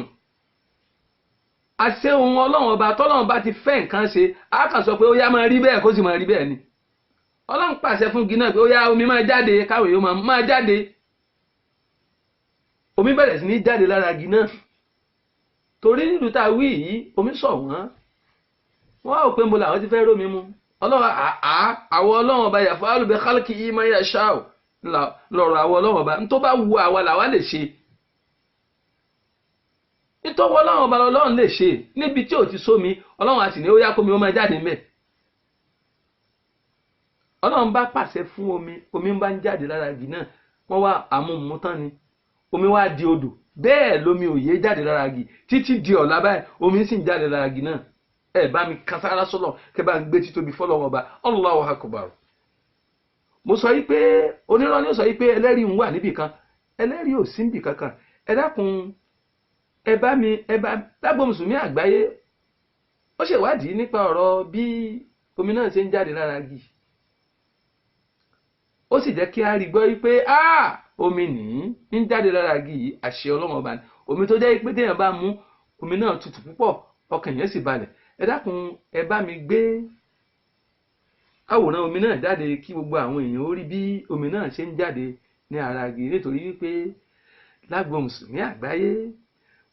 Speaker 3: àṣẹ ohun Ọlọ́run ọba tọ́lọ́run bá ti fẹ́ nǹkan ṣe á kàn sọ pé ó yá máa rí bẹ́ẹ̀ kó sì máa rí bẹ́ẹ̀ ni Ọlọ́run pàṣẹ fún igi náà pé ó yá omi máa jáde káwé yóò máa jáde omi bẹ̀rẹ̀ sí ní jáde lára igi náà torí nílùú tá a wí yìí omi sọ wọ́n á ò pé mo làwọn ti fẹ́ rómi mu ọlọ́run àwọn ọlọ́run ọba yaf'alu bi khalqihi ma yasha'u lọ́rọ̀ àwọn ọlọ́run ọba tó bá wu àwa làwa lè ṣe nítorí ọlọ́run ọba lọ́lọ́run lè ṣe níbi tí ò ti sómi ọlọ́run àti ní ó yá kómi ó máa jáde mẹ́ ọlọ́run bá pàṣẹ fún omi bá ń jáde lára igi náà wọ́n wá àmúmú tán ni omi wá di odò bẹ́ẹ̀ lómi òye jáde lára igi títí di ọ̀la báyìí omi sì ń jáde lára igi náà ẹ bá mi kására sọ́lọ̀ kẹ bá ń gbé títóbi fọ́lọ́run ọba Allahu akbar. mo sọ yí pé onírọ́ ni ó sọ yí pé ẹlẹ́rìí ń wà níbì kan ẹlẹ́rìí ò sí níbì kankan ẹ dákun ẹ bá lágbo mùsùlùmí àgbáyé ó ṣèwádìí nípa ọ̀rọ̀ bí omi náà ṣe ń jáde lára igi ó sì jẹ́ kí a rí gbọ́ pé omi nìí ń jáde lára igi yìí àṣẹ Ọlọ́run ọba ni omi tó jẹ́ pé téèyàn bá mú omi náà tutù púpọ̀ ọkàn yẹn sì balẹ̀ ẹ dákun ẹ bá mi gbé àwòrán omi náà jáde kí gbogbo àwọn èèyàn ó rí bí omi náà ṣe ń jáde ní ara igi nítorí wípé lágbo mùsùlùmí àgbáyé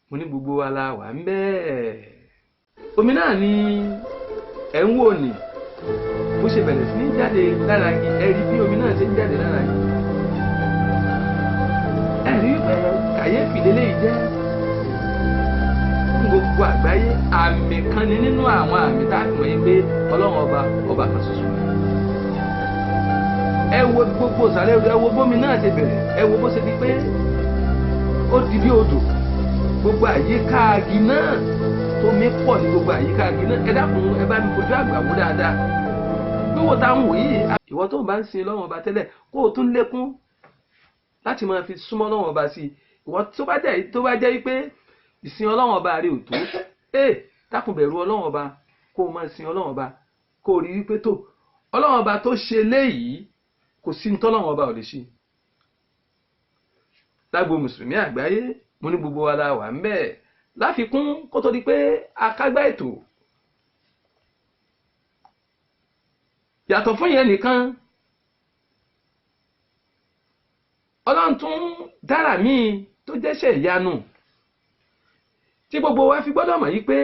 Speaker 3: mo ní gbogbo wa la wà ń bẹ́ẹ̀. omi náà ni ẹ̀ ń wò ní bó ṣe bẹ̀rẹ̀ sí ní jáde lára igi ẹ rí bí omi náà ṣe ń jáde lára igi ẹ rí pé kàyéfì lélẹ́yìí jẹ́ fún gbogbo àgbáyé àmì kan ni nínú àwọn àmì tá a fi wọ́n yí pé ọlọ́run ọba kan ṣoṣo ẹ wo gbogbo ìsàlẹ̀ ẹ wo bómi náà ṣe bẹ̀rẹ̀ ẹ wo bó ṣe di pé ó di bí odò gbogbo àyíká agi náà tómi pọ̀ ní gbogbo àyíká agi náà ẹ dákun ẹ bá mi fojú àgbà wò dáadáa wíwò táwọn wò yìí ìwọ tó ń bá ń sin Ọlọ́run ọba tẹ́lẹ̀ kó o tún lékún láti máa fi súnmọ́ Ọlọ́run ọba sí i ìwọ tó bá jẹ́ pé ìsìn Ọlọ́run ọba rẹ ò tó dákun bẹ̀rù Ọlọ́run ọba kó o máa sin Ọlọ́run ọba kó o rí wípé tó Ọlọ́run ọba tó ṣe léyìí kò sí ní tọ́lọ́run ọba ò lè ṣe lágbo mùsùlùmí àgbáyé mo ní gbogbo wa la wà ń bẹ́ẹ̀ láfikún kó tó di pé akágbá ètò yàtọ̀ fún yẹn nìkan Ọlọ́run tún dára míì tó jẹ́ṣẹ́ ìyanu tí gbogbo wa fi gbọ́dọ̀ mọ̀ yí pé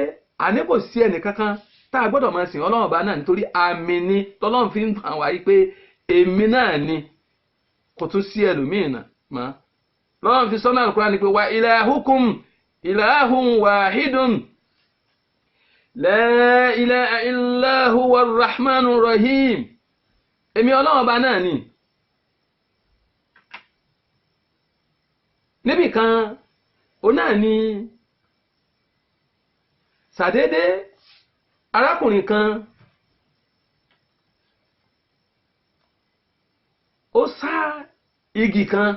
Speaker 3: àní kò sí ẹnì kankan tá a gbọ́dọ̀ máa sìn Ọlọ́run ọba náà nítorí àmì ni tọ́lọ́run fi ń hàn wá yí pé èmi náà ni kò tún sí ẹlòmíì náà mọ́ lọ́wọ́n fi sọ́nà Al-Qur'an ni pé wa ilahukum ilahun wahidun la ilaha illa huwa ar-rahmanur rahim èmi Ọlọ́run ọba náà ni níbì kan ó náà ni sàdédé arákùnrin kan ó sá igi kan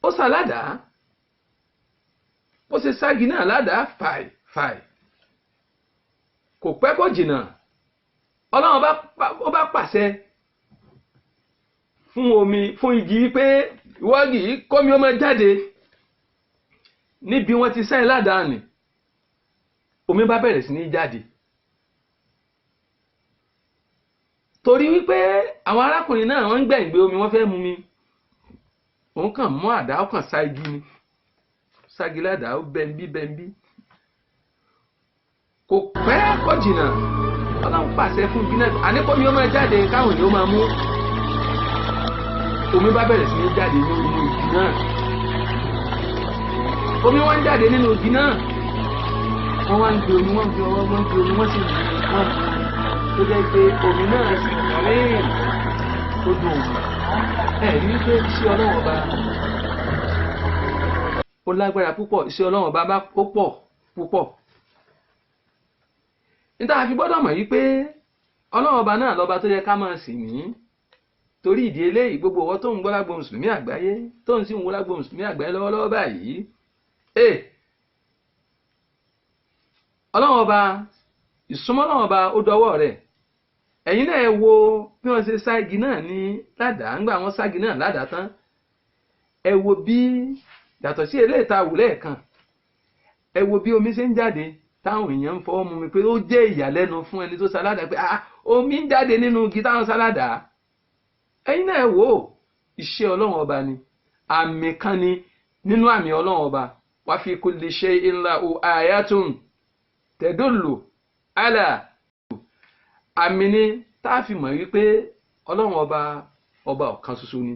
Speaker 3: ó sá ládàá bó ṣe sági náà ládàá fàì kò pẹ́ kó jìnnà Ọlọ́run bá pàṣẹ fún igi pé ìwọ́gì kómi ó máa jáde níbi wọ́n ti sẹ́ ládàá nì omi bá bẹ̀rẹ̀ sí ní jáde torí wípé àwọn arákùnrin náà wọ́n ń gbẹ̀ǹgbé omi wọ́n fẹ́ mu mi òun kàn mọ́ àdá ó kàn sá igi ni ságì ládàá ó bẹ́ńbí kò pẹ́ kó jìnnà Ọlọ́run pàṣẹ fún igi náà àní kómi ó máa jáde káwọn èèyàn máa mú omi bá bẹ̀rẹ̀ sí ní jáde nínú igi náà omi wọ́n ń jáde nínú igi náà wọ́n wá ń gbé omi wọ́n ń gbé ọwọ́ wọ́n ń gbé omi wọ́n sì ń gbé wọ́n tó jẹ́ pé omi náà sì rìn tó dùn rí pé iṣẹ́ Ọlọ́run ọba ó lágbára púpọ̀ iṣẹ́ Ọlọ́run ọba bá pọ̀ púpọ̀ níta fi gbọ́dọ̀ mọ̀ yí pé Ọlọ́run ọba náà lọ́ba tó yẹ ká máa sìn ní torí ìdí eléyìí gbogbo ọwọ́ tó ń gbọ́ lágbo mùsùlùmí àgbáyé tó ń sì ń wo lágbo mùsùlùmí àgbáyé lọ́wọ́lọ́wọ́ báyìí Ọlọ́run ọba ìsúnmọ́ Ọlọ́run ọba ó dọwọ́ rẹ̀ ẹ̀yin náà ẹ wo bí wọ́n ṣe ságì náà ní ládàá ńgbà wọ́n ságì náà ládàá tán ẹ wo bí yàtọ̀ sí eléyìí tá a wù lẹ́ẹ̀kan ẹ wo bí omi ṣe ń jáde táwọn èèyàn ń fọwọ́ mú mi pé ó jẹ́ ìyàlẹ́nu fún ẹni tó sáládà pé omi ń jáde nínú igi táwọn sáládà ẹ̀yin náà ẹ wò ó iṣẹ́ Ọlọ́run ọba ni àmì kan ni nínú àmì Ọlọ́run ọba wa fi kulli shay'in lahu ayatun tadullu ala àmì ni tá a fi mọ̀ wípé ọlọ́run ọba ọ̀kan ṣoṣo ni.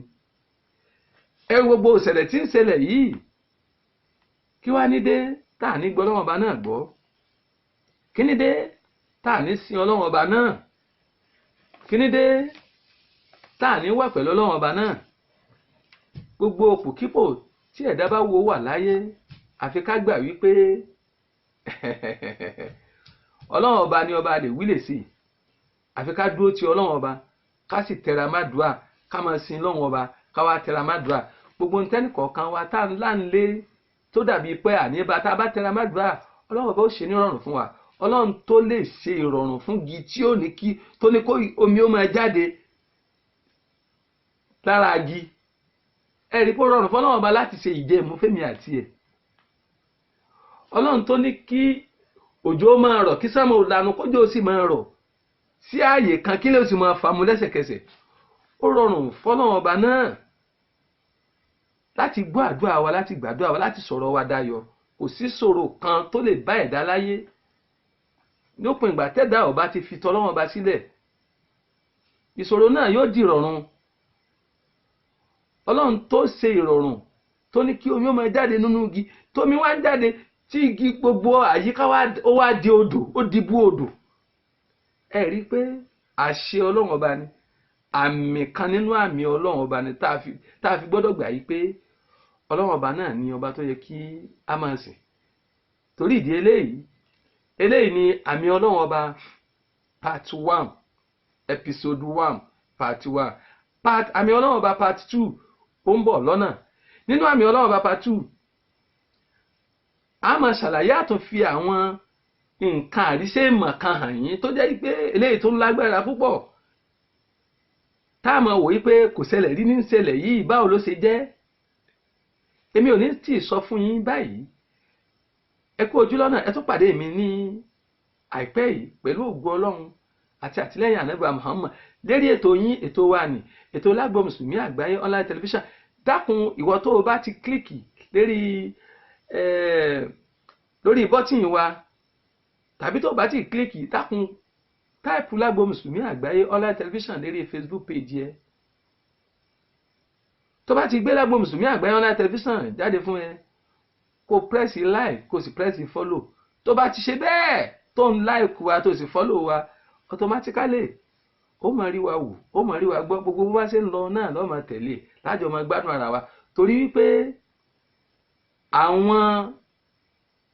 Speaker 3: ẹ gbogbo ìṣẹ̀lẹ̀ tí ń ṣẹlẹ̀ yìí kí wá ní dé tá à ní gbọ́ ọlọ́run ọba náà gbọ́, kí ní dé tá à ní sin ọlọ́run ọba náà, kí ní dé tá à ní wà pẹ̀lú ọlọ́run ọba náà. gbogbo òpòkípò tí ẹ̀dá bá wo wà láyé àfi ká gbà wípé ọlọ́run ọba ni ọba lè wí lè sí, àfi ká dúró ti ọlọ́run ọba ká sì tẹra má dùá, ká máa sin ọlọ́run ọba ká wá tẹra má dùá. gbogbo ntẹ́nì kọ̀ọ̀kan wa tá láǹlé tó dàbí pé àníbá tá a bá tẹra má dùá ọlọ́run ọba ó ṣe ní ìrọ̀rùn fún wa. ọlọ́run tó lè ṣe ìrọ̀rùn fún gi tí ó ní kí tó ní kó omi ó máa jáde lára agi, ẹ̀rí pé ó rọrùn fún ọlọ́run ọba láti ṣe ìjẹ̀mú fẹ́mi àti ẹ̀. ọlọ́run tó ní kí òjò máa rọ̀ kí sámà òlànà kójò sì máa rọ̀ sí ààyè kan kí lè sì máa fàmú lẹ́sẹ̀kẹsẹ̀. ó rọrùn fọ́lọ́run ọba náà láti gbọ́ àdúrà wa, láti gbàdúrà wa, láti sọ̀rọ̀ wa dayọ̀. kò sí ṣòro kan tó lè bá ẹ̀dá láyé lópin ìgbà tẹ́dá ọba ti fi tọ́lọ́run ọba sílẹ̀, ìṣòro náà yóò di ìrọ̀rùn. ọlọ́run tó ṣe ìrọ̀rùn tó ní kí omi ó máa jáde nínú igi, tómi wá ń jáde tí igi gbogbo àyíká ó wá di odò, ó di bú odò. ẹ rí i pé àṣẹ ọlọ́run ọba ni, àmì kan nínú àmì ọlọ́run ọba ni tá a fi gbọ́dọ̀ gbà yí pé ọlọ́run ọba náà ni ọba tó yẹ kí a máa sìn. torí ìdí eléyìí ni àmì ọlọ́run ọba part 1 episode 1 part 1. àmì ọlọ́run ọba part 2 ó ń bọ̀ lọ́nà. nínú àmì ọlọ́run ọba part 2 a máa ṣàlàyé àtúnfi àwọn nǹkan àríṣe ìmọ̀ kan hàn yín tó jẹ́ pé eléyìí tó ń lágbára púpọ̀ tá a máa wò yí pé kò ṣẹlẹ̀ rí ní ṣẹlẹ̀ yìí, báwo ló ṣe jẹ́. èmi ò ní tí ì sọ fún yín báyìí, ẹ kú ojú lọ́nà. ẹ tún pàdé mi ní àìpẹ́ yìí pẹ̀lú ògo ọlọ́run àti àtìlẹ́yìn ànábì Muhammad lérí ètò yín, ètò wa ni ètò Lágbo Mùsùlùmí Àgbáyé online television. dákun ìwọ tó o bá ti kílíkì lórí bọ́tìn wa tàbí tó o bá ti kílíkì, dákun táìpù Lágbo Mùsùlùmí Àgbáyé online television lérí Facebook page ẹ. tó bá ti gbé Lágbo Mùsùlùmí Àgbáyé online television jáde fún ẹ, kó press like kó sì press follow. tó bá ti ṣe bẹ́ẹ̀ tó ń like wa tó sì follow wa, automatically ó máa rí wa wò, ó máa rí wa gbọ́. gbogbo bó bá ṣe ń lọ náà lọ́ọ́ máa tẹ̀lé, lájọ máa gbádùn ara wa. torí wípé àwọn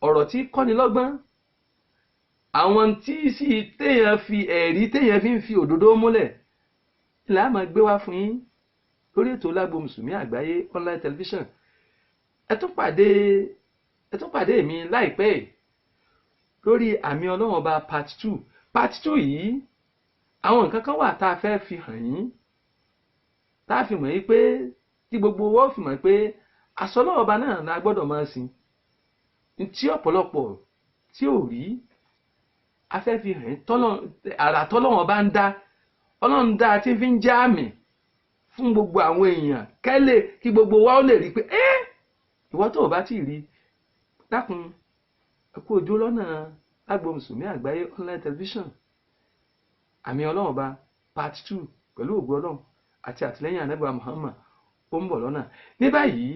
Speaker 3: ọ̀rọ̀ tí kọ́ni lọ́gbọ́n, àwọn tí sì téèyàn fi ẹ̀rí téèyàn fi ń fi òdodo múlẹ̀ là á máa gbé wá fún yín lórí ètò Lágbo Mùsùlùmí Àgbáyé online television. ẹ tún pàdé mi láìpẹ́ lórí àmì ọlọ́run ọba part 2. part 2 yìí àwọn nǹkan kan wà tá a fẹ́ fi hàn yín, tá a fi mọ̀ yí pé tí gbogbo wọ́n fi mọ̀ pé àṣọ ọlọ́run ọba náà la gbọ́dọ̀ máa sìn. tí ọ̀pọ̀lọpọ̀ tí ò rí a fẹ́ fi hàn àrà tọ́lọ́run ọba ń dá, ọlọ́run dá tí fi ń já àmì fún gbogbo àwọn èèyàn kẹ́lẹ̀ kí gbogbo wa ó lè rí pé ìwọ tó o bá tí ì rí, dákun ẹ kú ojú lọ́nà Lágbo Mùsùlùmí Àgbáyé online television. àmì ọlọ́run ọba part 2 pẹ̀lú ògo ọlọ́run àti àtìlẹ́yìn ànábì Muhammad ó ń bọ̀ lọ́nà. ní báyìí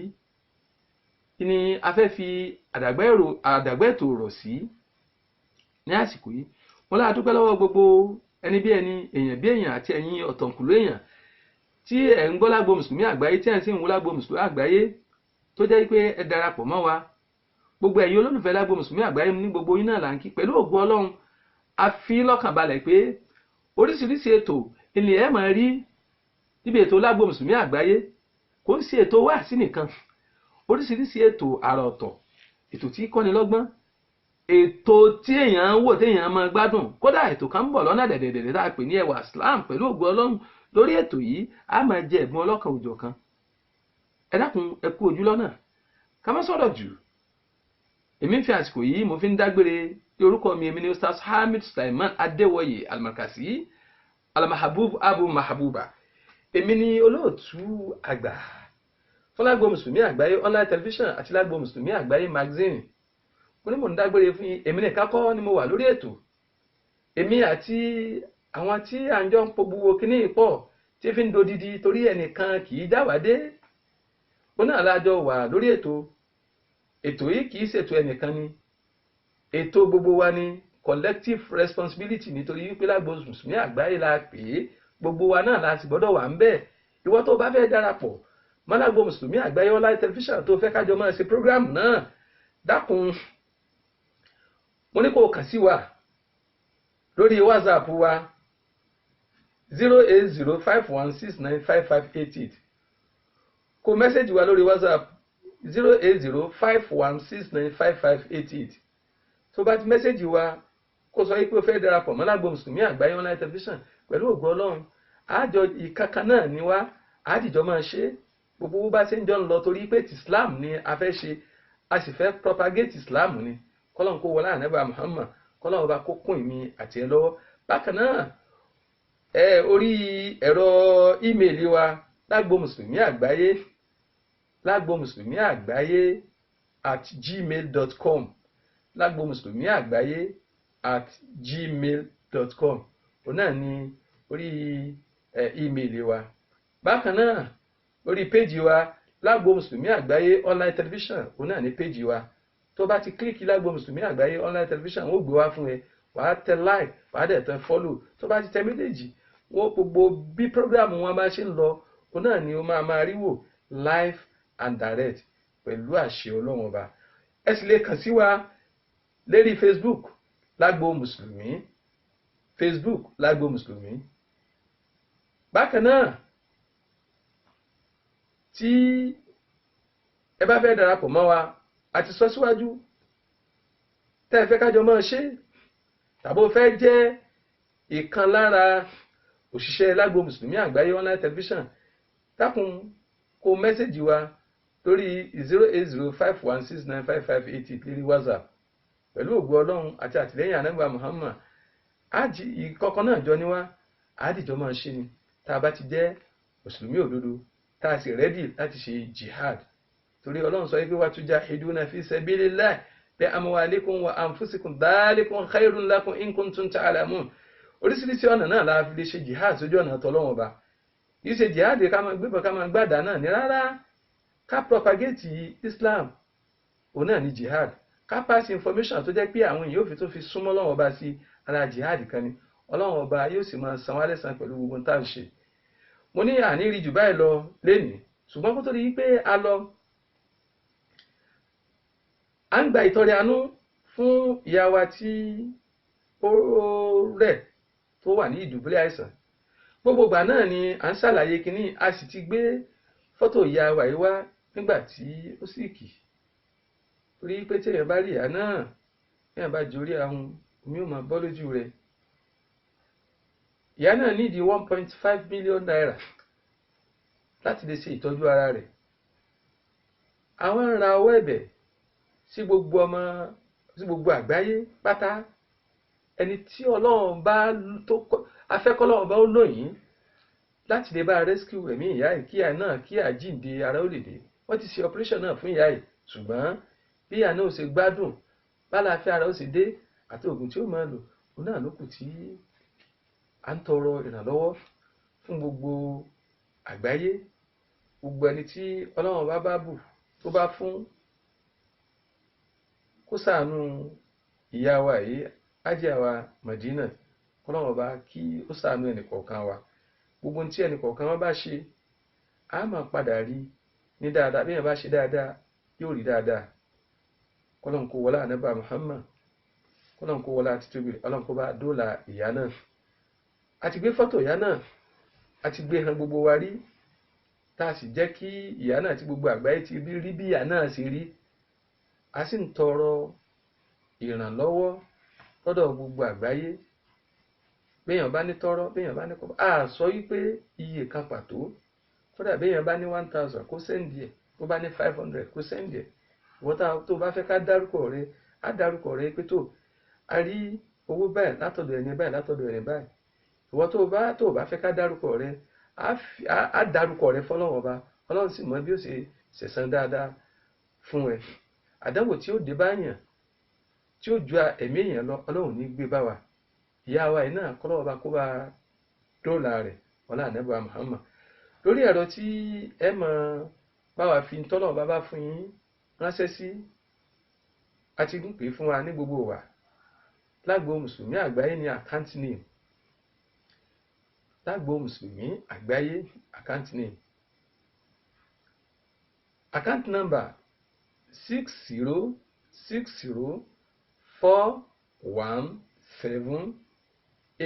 Speaker 3: ni a fẹ́ fi àdàgbà ètò rọ̀ sí ní àsìkò yìí. wọ́n láà dúpẹ́ lọ́wọ́ gbogbo ẹni bí ẹni, èèyàn bí èèyàn àti ẹ̀yin ọ̀tọ̀kùlú èèyàn tí ẹ̀ ń gbọ́ Lágbo Mùsùlùmí Àgbáyé, tí ẹ̀ ń sì ń wo Lágbo Mùsùlùmí Àgbáyé tó jẹ́ pé ẹ darapọ̀ mọ́ wa. gbogbo ẹ̀yin olólùfẹ́ Lágbo Mùsùlùmí Àgbáyé ní gbogbo yín náà là ń kí pẹ̀lú ògo ọlọ́run. a fi lọ́kàn balẹ̀ pé oríṣiríṣi ètò ilé ẹ̀ máa rí níbi ètò Lágbo Mùsùlùmí Àgbáyé. kò ń ṣe ètò wáàsí nìkan, oríṣiríṣi ètò àrà ọ̀tọ̀, ètò tí kọ́ni lọ́gbọ́n, ètò tí èèyàn ń wò téèyàn máa gbádùn. kódà ètò kan ń bọ̀ lọ́nà dẹ̀dẹ̀dẹ̀ tá a pè ní ẹwà Islam pẹ̀lú ògo ọlọ́run. lórí ètò yìí a máa jẹ ẹ̀bùn ọlọ́kan òjọ̀kan. ẹ dákun ẹ kú ojú lọ́nà, ká má sọ̀rọ̀ jù. èmi ń fi àsìkò yìí mo fi ń dágbére. orúkọ mi èmi ni Ustaz Hamid Sulaiman Adéwọyè Almarkasi Almahabub Abu Mahabuba. èmi ni olóòtú àgbà fún Lágbo Mùsùlùmí Àgbáyé online television àti Lágbo Mùsùlùmí Àgbáyé magazine. mo ní mò ń dágbére fún yín, èmi nìkan kọ́ ni mo wà lórí ètò. èmi àti àwọn tí à ń jọ ń po gbogbo kíní pọ̀ tí fi ń dodidi torí ẹnìkan kì í dáwàdé ó náà lájọ wà lórí ètò yìí kì í ṣètò ẹnìkan ni ètò gbogbo wa ni collective responsibility nítorí wípé lágbo mùsùlùmí àgbáyé la pè é gbogbo wa náà la sì gbọ́dọ̀ wà ń bẹ̀ ìwọ tó bá fẹ́ darapọ̀ mọ́ lágbo mùsùlùmí àgbáyé online television tó fẹ́ kájọ máa ṣe program náà dákun mo ní kó kàn sí wa lórí WhatsApp wa 08051695588 kó mẹ́sẹ̀jì wa lórí WhatsApp 08051695588 tó bá ti mẹ́sẹ̀jì wa kó sọ pé ó fẹ́ darapọ̀ mọ́ lágbo mùsùlùmí àgbáyé online television pẹ̀lú ògo Ọlọ́run àjọ ìkankan náà ni wá àdìjọ máa ṣe gbogbo bó bá ṣe ń jọ ń lọ torí pé ti Islam ni a fẹ́ ṣe a sì fẹ́ propagate Islam ni kọ́lọ́n kó wọlé ànábà Muhammad kọ́lọ́n bá kó kún ìmí àti ẹ lọ́wọ́ bákan náà orí ẹ̀rọ ímeèlì wa lágbo mùsùlùmí àgbáyé @gmail.com lágbo mùsùlùmí àgbáyé @gmail.com òun náà ni orí ímeèlì wa bákan náà orí péjì wa lágbo mùsùlùmí àgbáyé online television òun náà ni péjì wa tó bá ti kílíkì lágbo mùsùlùmí àgbáyé online television wọ́n gbé wá fún ẹ wàá tẹ like wàá dẹ̀ tẹ follow tó bá ti tẹ méjèèjì wọ́n gbogbo bí programu wọn bá ṣe ń lọ òun náà ni ó máa rí wò live and direct pẹ̀lú àṣẹ Ọlọ́run ọba ẹ sì lè kàn sí wa lérí Facebook lágbo mùsùlùmí bákan náà tí ẹ bá fẹ́ darapọ̀ mọ́ wa àti sọ síwájú tẹ́ ẹ fẹ́ kájọ máa ṣe tàbí ó fẹ́ jẹ́ ìkan lára òṣìṣẹ́ lágbo mùsùlùmí àgbáyé online television dákun kó mẹ́sẹ̀jì wa lórí 08051695588 lórí WhatsApp pẹ̀lú ògo Ọlọ́run àti àtìlẹ́yìn ànábì Muhammad àjí ìkọ̀kan náà jọ níwá àdìjọ máa ṣe ni tá a bá ti jẹ́ mùsùlùmí òdodo tá a sì rẹ́dì láti ṣe jihad torí Ọlọ́run sọ pé watujahiduna fi sabilillahi bi amwalikum wa anfusikum dhalikum khairun lakum in kuntum ta'lamun oríṣiríṣi ọ̀nà náà la fi lè ṣe jihad sójú ọ̀nà tọ́lọ́run ọba yìí ṣe jihad ká máa gbébọn ká máa gbàdá náà ní rárá ká propagate Islam òun náà ní jihad ká pass information tó jẹ́ pé àwọn èèyàn yóò fi súnmọ́ Ọlọ́run ọba sí ara jihad kan ni Ọlọ́run ọba yóò sì máa san wá lẹ́san pẹ̀lú gbogbo tá à ń ṣe mo ní àní rí jù báyìí lọ lénìí ṣùgbọ́n kó tó di pé a lọ à ń gba ìtọrẹ àánú fún ìyá wa tí ó rẹ̀ tó wà ní ìdùbúlẹ̀ àìsàn gbogbo ìgbà náà ni à ń ṣàlàyé kínní a sì ti gbé fọ́tò ìyá wa yìí wá nígbà tí ó sì kì torí pé téèyàn bá rí ìyá náà téèyàn bá jorí ahun omi ò máa bọ́ lójú rẹ̀ ìyá náà nídìí 1.5 million naira láti lè ṣe ìtọ́jú ara rẹ̀ àwọn ń ra ọwọ́ ẹ̀bẹ̀ sí gbogbo àgbáyé pátá ẹni tí Ọlọ́run bá tó afẹ́kọ́lọ́run bá ó lóyìn láti lè bá rescue ẹ̀mí ìyá yìí kí ìyá náà kí àjíǹde ara ó lè dé wọ́n ti ṣe operation náà fún ìyá yìí ṣùgbọ́n bí ìyá náà ó ṣe gbádùn bálàáfíà ara ó ṣe dé àti oògùn tí ó máa lò òun náà ló kù tí à ń tọrọ ìrànlọ́wọ́ fún gbogbo àgbáyé gbogbo ẹni tí Ọlọ́run bá bù tó bá fún kó ṣàánú ìyá wa yìí Hajiya wa Madina Ọlọ́run bá kí ó ṣàánú ẹnìkọ̀ọ̀kan wa gbogbo tí ẹnìkọ̀ọ̀kan wa bá ṣe a máa padà rí ní dáadáa bí èèyàn bá ṣe dáadáa yóò rí dáadáa Ọlọ́run kó wọlá ànábà Muhammad Ọlọ́run kó wọlá àti tóbi Ọlọ́run kó bá dóòlà ìyá náà àti gbé fọ́tò ìyá náà àti gbé hàn gbogbo wa rí tá a sì jẹ́ kí ìyá náà tí gbogbo àgbáyé ti rí bí ìyá náà ṣe rí a sì ń tọrọ ìrànlọ́wọ́ lọ́dọ̀ gbogbo àgbáyé béèyàn bá ní tọrọ béèyàn bá ní kọ́ a sọ wípé iye kan pàtó kódà béèyàn bá ní 1000 kó sẹ́ndì ẹ̀ bó bá ní 500 kó sẹ́ndì ẹ̀ ìwọ́n tó bá fẹ́ ká dárúkọ rẹ̀ á dárúkọ rẹ̀ pé tó a rí owó báyìí látọ̀dọ̀ ẹni báyìí látọ̀dọ̀ ẹni báyìí ìwọ́n tó bá fẹ́ ká dárúkọ rẹ̀ á dárúkọ rẹ̀ fọlọ́run ọba Ọlọ́run sì mọ bí ó ṣe ṣẹ̀san dáadáa fún ẹ àdánwò tí ó dé báyàn tí ó ju ẹ̀mí èèyàn lọ Ọlọ́run ní gbé bá wa ìyá wa yìí náà kọ́lọ́wọ́ bá kó bá dóòlà rẹ̀ wọlá ànábì Muhammad. Lórí ẹ̀rọ tí ẹ mọ̀ bá wa fi tọ́lọ̀ bá fún yín ránṣẹ́ sí àti ń pè fún wa ní gbogbo wa lágbo mùsùlùmí àgbáyé ní account name, lágbo mùsùlùmí àgbáyé account name, account number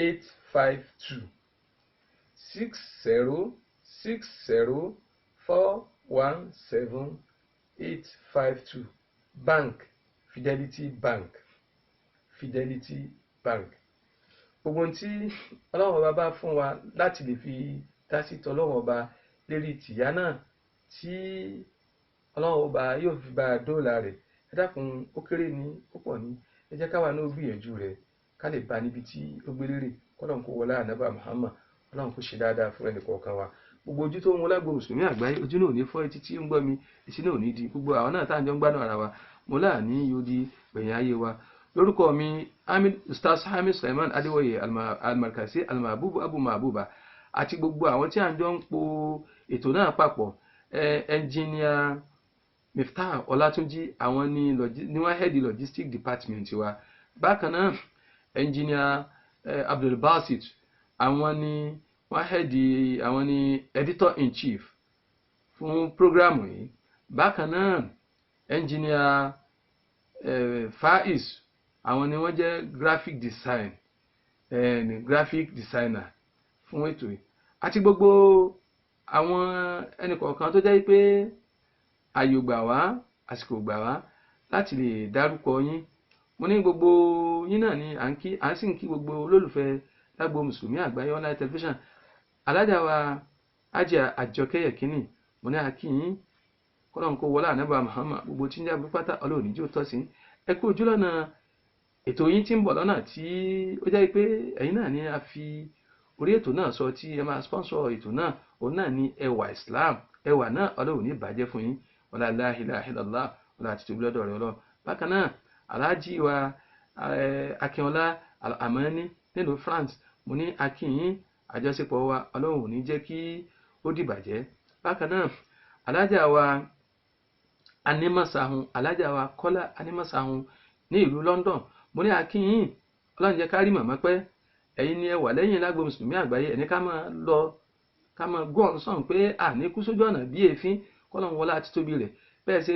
Speaker 3: 606041785 606041785 bank Fidelity Bank. Gbogbo tí Ọlọ́run ọba bá fún wa láti lè fi dá sí tọlọ́run ọba lérí tìyá náà tí Ọlọ́run ọba yóò fi bá dóòlà rẹ̀, ẹ dákun ó kéré ní ó pọ̀ ní, ẹ jẹ́ káwa náà gbìyànjú rẹ̀ ká lè bá níbi tí ó gbé lérè. Ọlọ́run kó wọlá ànábì Muhammad, Ọlọ́run kó ṣe dáadáa fún ẹnì kọ̀ọ̀kan wa. Gbogbo ojú tó ń wọlá gbogbo mùsùlùmí àgbáyé, ojú náà ò ní fọ́, etí tí ń gbọ́ mi etí náà ò ní di. Gbogbo àwọn náà tá à ń jọ ń gbádùn ara wa mo láà ní yóò di gbẹ̀yìn ayé wa. Lórúkọ mi Ustaz Hamid Sulaiman Adéwòye Al-Markazi Al-Mahbub Abu Mahbuba àti gbogbo àwọn tí à ń jọ ń po ètò náà papọ̀, ẹnjìníà Miftah Ọlátúnjí, àwọn ni wọ́n head logistics department wa. Bákan náà ẹnjìníà Abdul Basit, àwọn ni wọ́n head, àwọn ni editor in chief fún programu yìí. Bákan náà ẹnjìníà Faiz, àwọn ni wọ́n jẹ́ graphic designer fún ètò yìí. Àti gbogbo àwọn ẹnìkọ̀ọ̀kan tó jẹ́ pé àyè gbà wá, àsìkò gbà wá láti lè dárúkọ yín. Mo ní gbogbo yín náà ni à ń sì ń kí gbogbo olólùfẹ́ lágbo mùsùlùmí àgbáyé online television. Alájà wa Hajiya Àjọkẹ́ Yẹ̀kínì, mo ní a kí yín, kọ́lọ́run kó wọlá ànábì Muhammad. Gbogbo tí ń jà burú pátá Ọlọ́run ní jẹ́ ó tọ́ sí. Ẹ kú ojú lọ́nà ètò yín tí ń bọ̀ lọ́nà tí ó jẹ́ pé ẹ̀yin náà ni a fi orí ètò náà sọ tí ẹ máa sponsor ètò náà, òun náà ni ẹwà Islam. Ẹwà náà Ọlọ́run ní bàjẹ́ fún yín, wala la ilaha illallah, wala àti tóbi lọ́dọ̀ rẹ̀ Ọlọ́run. Bákan náà Alhaji wa Akínọlá Al-Amani nílùú France, mo ní a kí yín, àjọṣepọ̀ wa Ọlọ́run ò ní jẹ́ kí ó dìbàjẹ́. Bákan náà Alájà wa Animasahun, Alájà wa Kọ́lá Animasahun ní ìlú London, mo ní a kí yín, Ọlọ́run jẹ́ ká rí màmá pẹ́. Ẹ̀yin ni ẹ wà lẹ́yìn lágbo mùsùlùmí àgbáyé, ẹni ká máa lọ ká máa gún ọ̀sán pé àní kú sójú ọ̀nà bí èéfín. Kọ́lọ́run wọlá àti tóbi rẹ̀ bẹ́ẹ̀ ṣe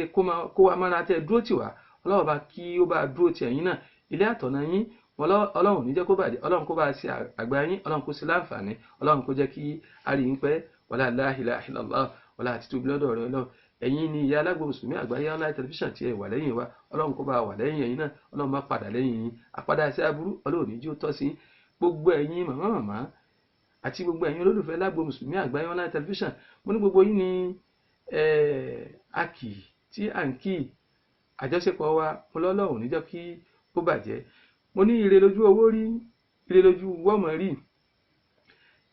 Speaker 3: kó wa mára tẹ́ dúró tì wá, Ọlọ́run bá kí ó bá dúró tì ẹ̀yin náà. Ilé àtọ̀nà yín Ọlọ́run ní jẹ́ kó bàjẹ́, Ọlọ́run kó bá ṣe àgbà yín, Ọlọ́run kó ṣe láǹfààní, Ọlọ́run kó jẹ́ kí a rí yín pẹ́, wala la ilaha illallah, wala àti tóbi lọ́dọ̀ rẹ̀ Ọlọ́run. Ẹ̀yin ni ìyá alágbo mùsùlùmí àgbáyé online television tí ẹ wà lẹ́yìn wa, Ọlọ́run kó bá wà lẹ́yìn ẹ̀yin náà, Ọlọ́run má padà lẹ́yìn yín. Àpadà sí aburú Ọlọ́run ní jẹ́ ó tọ́ sí. Gbogbo ẹ̀yin màmá àti gbogbo ẹ̀yin olólùfẹ́ lágbo mùsùlùmí àgbáyé online television, mo ní gbogbo yín ni akì tí à ń kí. Àjọṣepọ̀ wa mo lọ́lọ́run ní jẹ́ kí ó bàjẹ́. Mo ní ire lójú owó rí, ire lójú wọ́mọ̀ rí.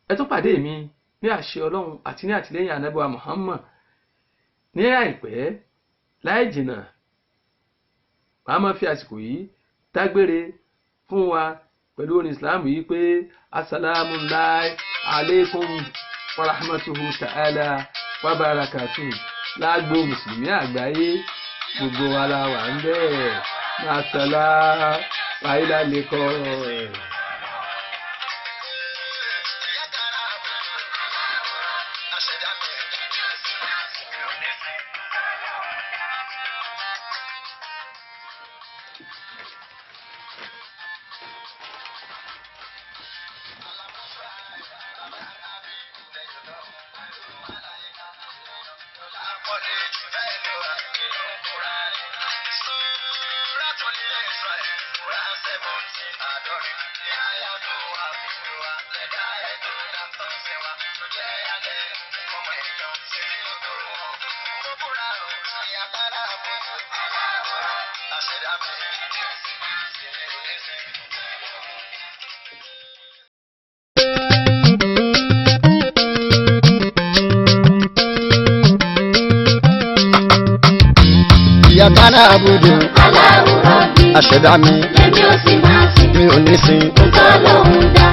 Speaker 3: Ẹ tún pàdé mi ní àṣẹ Ọlọ́run àti ní àtìlẹ́yìn ànábì wa Muhammad ní àìpẹ́ láì jìnnà. Màá máa fi àsìkò yìí dágbére fún wa pẹ̀lú orin Islam yìí pé assalamu alaikum wa rahmatuhu ta'ala wa barakatuh. Lágbo mùsùlùmí àgbáyé gbogbo wa la wà ń bẹ́ẹ̀. Màsálà wàhálà lè kọ́ ẹ̀.
Speaker 1: Iyyaka na'budu
Speaker 2: Allahu Rabbi,
Speaker 1: aṣẹ̀dá mi.
Speaker 2: lèmi ó sì máa sìn.
Speaker 1: mi ò ní sin.
Speaker 2: Tọ́lọ́hun dá.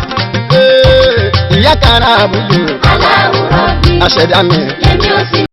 Speaker 1: Ìyá kan àbújá
Speaker 2: Aláwùrọ̀ bí.
Speaker 1: aṣẹ̀dá mi.
Speaker 2: Lèmi ò sì